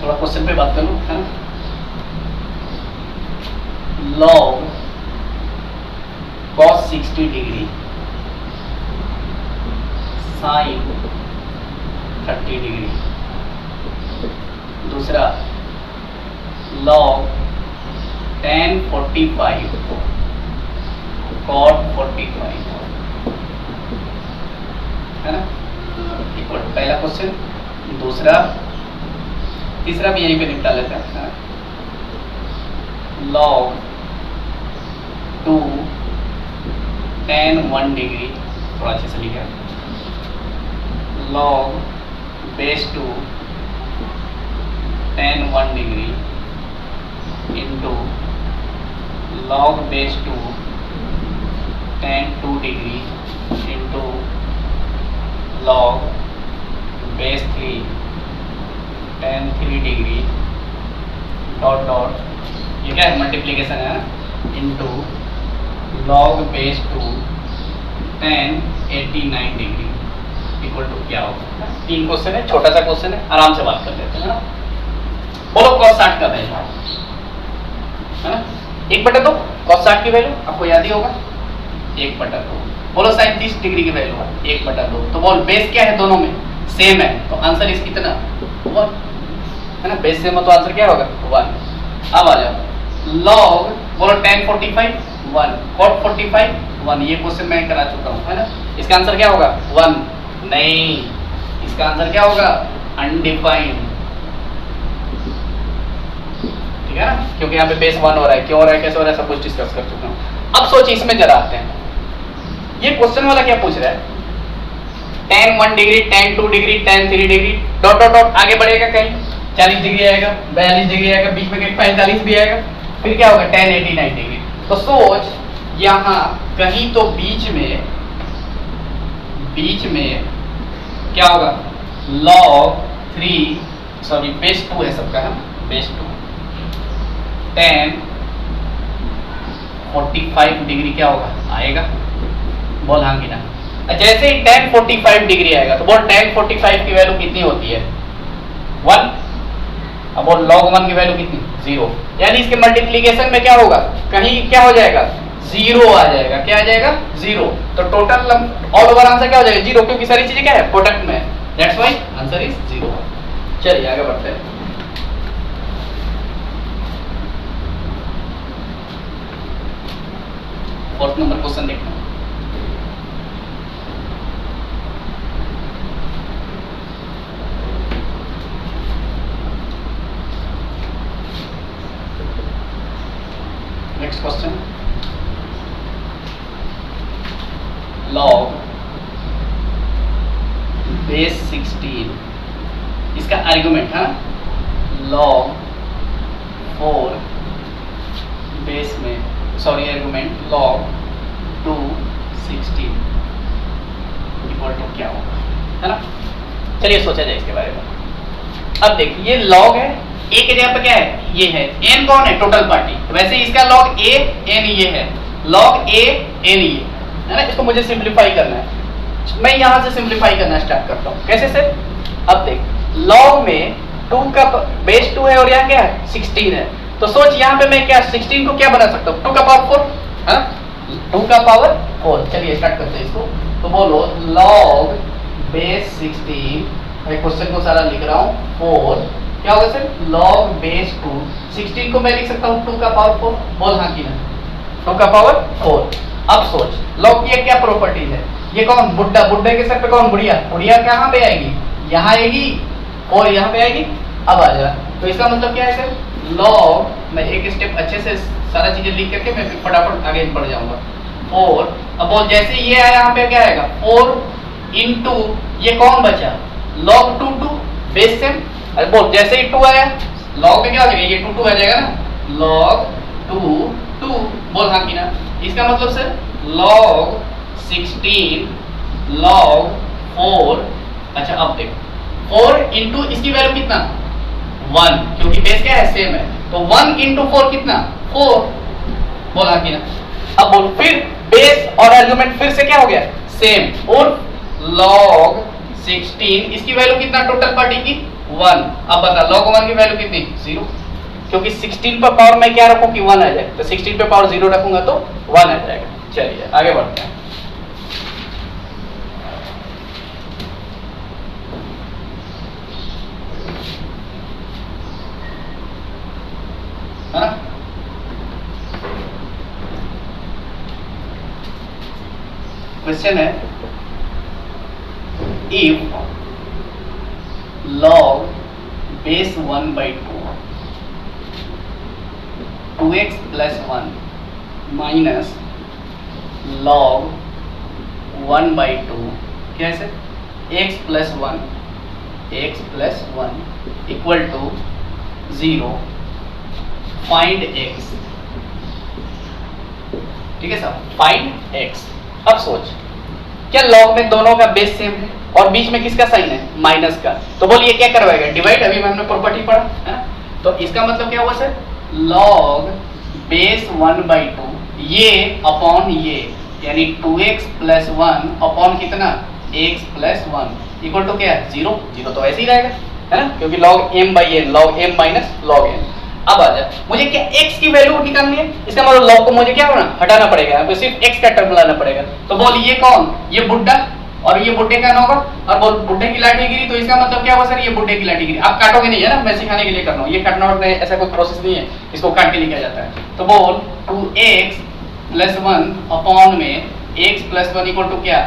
थोड़ा क्वेश्चन पे बात कर लूं, है ना? log cos 60 degree sin 30 degree. दूसरा log tan 45 cot 45, है ना? इक्वल पहला क्वेश्चन। दूसरा, तीसरा भी यहीं पे निपटा लेते हैं। log 2 tan 1 डिग्री, थोड़ा अच्छे से लिखा, log base 2 tan 1 degree into log base 2 tan 2 degree into log base 3 tan 3 degree dot dot, ये क्या है मल्टीप्लीकेशन है ना, into log base 2 tan 89 degree equal to क्या होगा। 3 क्वेश्चन है, छोटा सा क्वेश्चन है, आराम से बात कर लेते हैं ना। बोलो cos 60 का वैल्यू है ना 1/2, cos 60 की वैल्यू आपको याद ही होगा 1/2। बोलो sin 30 डिग्री की वैल्यू 1/2। तो बोल बेस क्या है दोनों में, सेम है, तो आंसर इस कितना 1 है ना, बेस सेम हो तो आंसर क्या होगा 1। अब आ जाओ log, बोलो tan 45 1, cot 45 1, ये क्वेश्चन मैं करा चुका हूँ है ना, इसका आंसर क्या होगा 1 नहीं, इसका आंसर क्या होगा अनडिफाइंड, ठीक है ना, क्योंकि यहाँ पे बेस 1 हो रहा है, क्यों हो रहा है, कैसे हो रहा है, सब कुछ डिस्कस कर चुका हूँ। अब सोचिए इसमें जरा आते हैं, ये क्वेश्चन वाला क्या पूछ रहा है, tan 1 degree tan 2 degree tan 3 degree dot dot dot, आगे बढ़ेगा कहीं 40 डिग्री आएगा, 42 डिग्री आएगा, बीच में कहीं 45 भी आएगा, फिर क्या होगा tan 89 डिग्री। तो सोच यहाँ कहीं तो बीच में क्या होगा log 3 सॉरी बेस 2 है सबका है, बेस 2 tan 45 डिग्री क्या होगा आएगा, बोल हाँ कि ना। जैसे ही tan 45 डिग्री आएगा तो बोल tan 45 की वैल्यू कितनी होती है 1, अब बोल log 1 की वैल्यू कितनी 0, यानी इसके मल्टीप्लीकेशन में क्या होगा कहीं क्या हो जाएगा 0 आ जाएगा, क्या आ जाएगा 0, तो टोटल ऑल ओवर आंसर क्या हो जाएगा 0, क्योंकि सारी चीजें क्या है प्रोडक्ट में, दैट्स व्हाई आंसर इज 0। चलिए आगे बढ़ते हैं। फोर्थ नंबर क्वेश्चन देखना, नेक्स्ट क्वेश्चन log बेस 16, इसका आर्गुमेंट है log 4 बेस में sorry argument log 2 16 equal to क्या होगा है ना। चलिए सोचा जाए इसके बारे में। अब देखिए ये log है, a के जगह पे क्या है ये है, n कौन है टोटल पार्टी, वैसे इसका log a n ये है, log a n ये है ना, इसको मुझे सिंपलीफाई करना है, मैं यहां से सिंपलीफाई करना स्टार्ट करता हूं, कैसे से। अब देख log में 2 का बेस 2 है और यहाँ क्या है 16 है, तो सोच यहाँ पे मैं क्या 16 को क्या बना सकता हूँ 2 का पावर 4 है, 2 का पावर 4। चलिए स्टार्ट करते हैं इसको, तो बोलो log बेस 16, मैं क्वेश्चन को सारा लिख रहा हूँ 4, क्या होगा सर log बेस 2, 16 को मैं लिख सकता हूँ 2 का पावर 4, बोल हाँ की ना 2 का पावर 4। अब सोच log की क्या प्रॉपर्टीज है, ये कौन बुड्ढा, बुड्ढे के सर पे कौन बुढ़िया, बुढ़िया कहाँ पे आएगी यहाँ आएगी और यहाँ पे आएगी। अब आ जा, तो इसका मतलब क्या है सर log, मैं एक स्टेप अच्छे से सारा चीजें लिख करके मैं फटाफट आगे बढ़ जाऊंगा 4। अब बोल जैसे ये आया यहाँ पे क्या आएगा 4 इंटू ये कौन बचा log 2 2 बेस सेम, अरे बोल जैसे ही 2 आया log में क्या आ जाएगा ये 2 2 आ जाएगा ना log 2 2, बोल हाँ की ना। इसका मतलब सर log 16 log 4, अच्छा अब देखो 4 इंटू इसकी वैल्यू कितना 1, क्योंकि बेस क्या है सेम है, तो 1 इंटू 4 कितना 4, बोल हाँ की ना। अब बोल फिर बेस और आर्गुमेंट फिर से क्या हो गया सेम, और log 16 इसकी वैल्यू कितना टोटल पार्टी की 1। अब बता log 1 की वैल्यू कितनी 0, क्योंकि 16 पर पावर मैं क्या रखूं कि 1 आ जाए, तो 16 पे पावर 0 रखूंगा तो 1 आ जाएगा। चलिए आगे बढ़ते हैं। है ना, क्वेश्चन है if log base 1/2 2x plus 1 minus log 1/2 क्या है sir x plus 1 equal to 0, find x, ठीक है सर फाइंड x। अब सोच क्या लॉग में दोनों का बेस सेम है और बीच में किसका साइन है, माइनस का, तो बोलिए क्या करवाएगा, डिवाइड। अभी हमने प्रॉपर्टी पढ़ा है ना, तो इसका मतलब क्या हुआ सर, लॉग बेस 1/2 ये अपॉन ये, यानी 2x + 1 अपॉन कितना, x + 1 इक्वल टू क्या है, 0। 0 तो ऐसे ही रहेगा है ना, क्योंकि log m/n, log m minus log n। अब आ जाए, मुझे क्या x की वैल्यू निकालनी है, इसका मतलब log को मुझे क्या करना, हटाना पड़ेगा, तो सिर्फ x का टर्म लाना पड़ेगा। तो बोल ये कौन, ये बुड्ढा, और ये बुड्ढे का नौकर, और बोल बुड्ढे की लाठी गिरी, तो इसका मतलब क्या हुआ सर, ये बुड्ढे की लाठी गिरी। आप काटोगे नहीं है ना, मैं सिखाने के लिए कर रहा हूँ, ये काटना और ऐसा कोई प्रोसेस नहीं है, इसको काट के लिखा जाता है। तो बोल 2x + 1 अपॉन में x + 1 इक्वल टू क्या,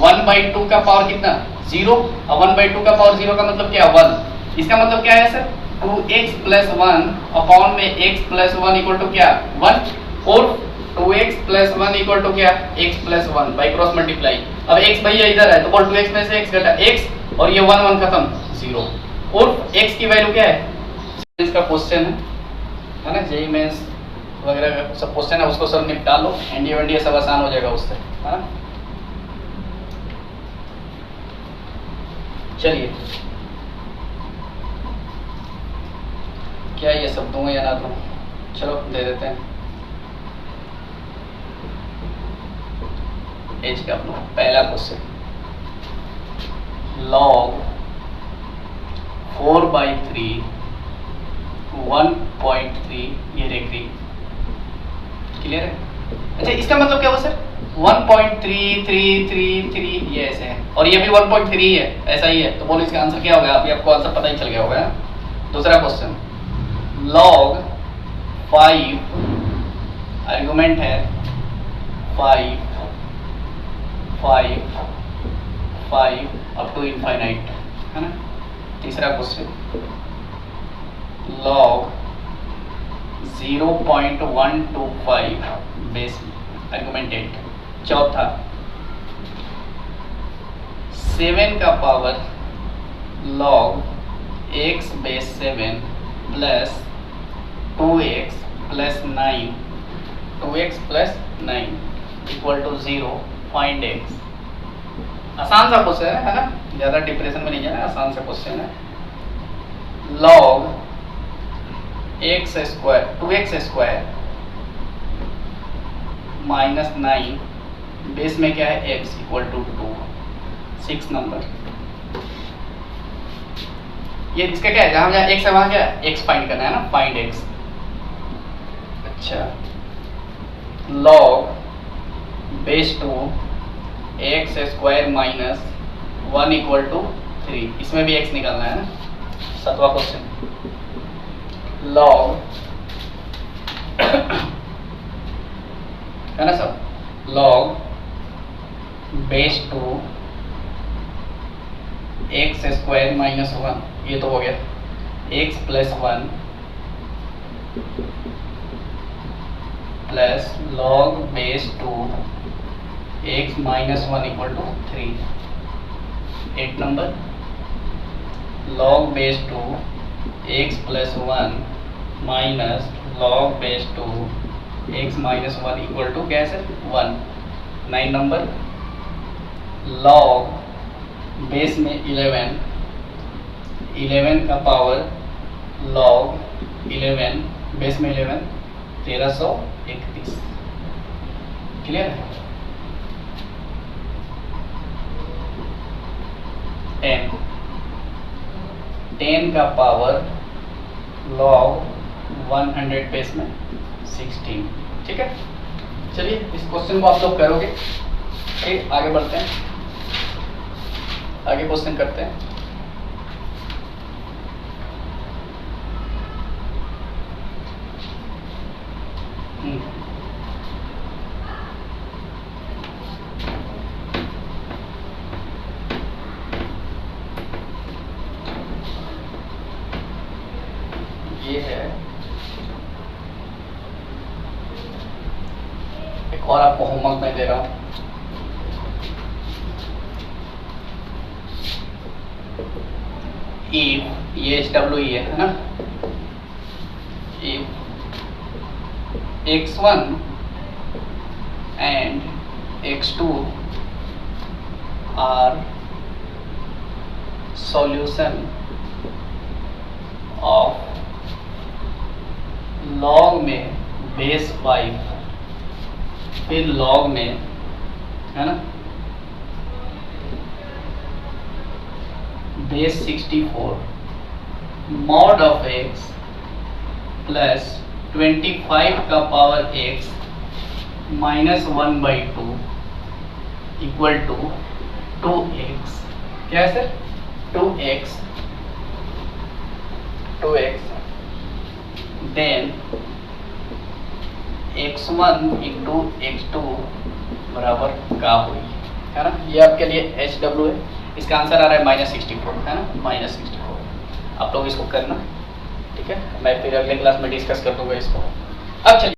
1/2 का पावर कितना, 0, और 1/2 का पावर 0 का मतलब क्या, 1। इसका मतलब क्या है सर, 2x + 1 अपॉन में x + 1 इक्वल टू क्या, 1, और 2x + 1 इक्वल टू क्या, x + 1 बाई क्रॉस मल्टीप्लाई। अब x भैया इधर है, तो बोल 2x में से x घटा x, और ये 1 1 खत्म, 0, और x की वैल्यू क्या है, इसका क्वेश्चन है ना, जेईई मेंस वगैरह का सब क्वेश्चन है, उसको सब निपटा लो, एनडीए वनडीए सब आसान हो जाएगा उससे, है ना। चलिए, क्या ये सब दूंगा या ना दूं, चलो दे देते हैं। एज का अपना पहला क्वेश्चन, log 4/3 1.3 ये डिग्री, क्लियर है। अच्छा, इसका मतलब क्या हुआ सर, 1.3333 ये ऐसे है, और ये भी 1.3 है, ऐसा ही है, तो बोलो इसका आंसर क्या होगा, अभी आपको आंसर पता ही चल गया होगा। दूसरा क्वेश्चन, log 5 आर्गुमेंट है 5 अप टू इनफाइनाइट, है ना। तीसरा क्वेश्चन, log 0.125 बेस आर्गुमेंट 8। चौथा, 7 का power log x base 7 plus 2x + 9 equal to 0, find x। आसान सा क्वेश्चन है ना, ज्यादा डिप्रेशन में नहीं जाना, आसान सा क्वेश्चन है। log x² 2x² minus 9 base में क्या है, x इक्वल टू 2, 6 नंबर। ये इसका क्या है, जहां जहां x है वहां क्या है, x फाइंड करना है ना, फाइंड x। अच्छा, log base 2 x² minus 1 equal to 3, इसमें भी x निकालना है ना। सातवां क्वेश्चन, log है ना सब, log बेस 2 x² माइनस 1, ये तो हो गया, x + 1 plus log base 2 x minus 1 equal to 3, 8 number. log base 2 x + 1 minus log base 2 x minus 1 equal to क्या है सर, 1, 9 नंबर। log बेस में 11 का पावर log 11 बेस में 11 1331, क्लियर है। 10 का पावर log 100 बेस में 16, ठीक है। चलिए इस क्वेश्चन को आप लोग करोगे, ठीक, आगे बढ़ते हैं, आगे क्वेश्चन करते हैं। ये है, एक और आपको होमवर्क मैं दे रहा हूं। if ये SWE है ना, if x1 and x2 are solution of log में बेस 5 फिर लॉग में है ना base 64 mod of x plus 25 का power x minus 1/2 equal to 2x। क्या है sir? 2x then x1 into x2 बराबर का हुई है ना। ये आपके लिए HW है। इसका आंसर आ रहा है -64 है ना, -64। आप लोग इसको करना, ठीक है। मैं फिर अगले क्लास में डिस्कस कर दूंगा इसको। अब चलिए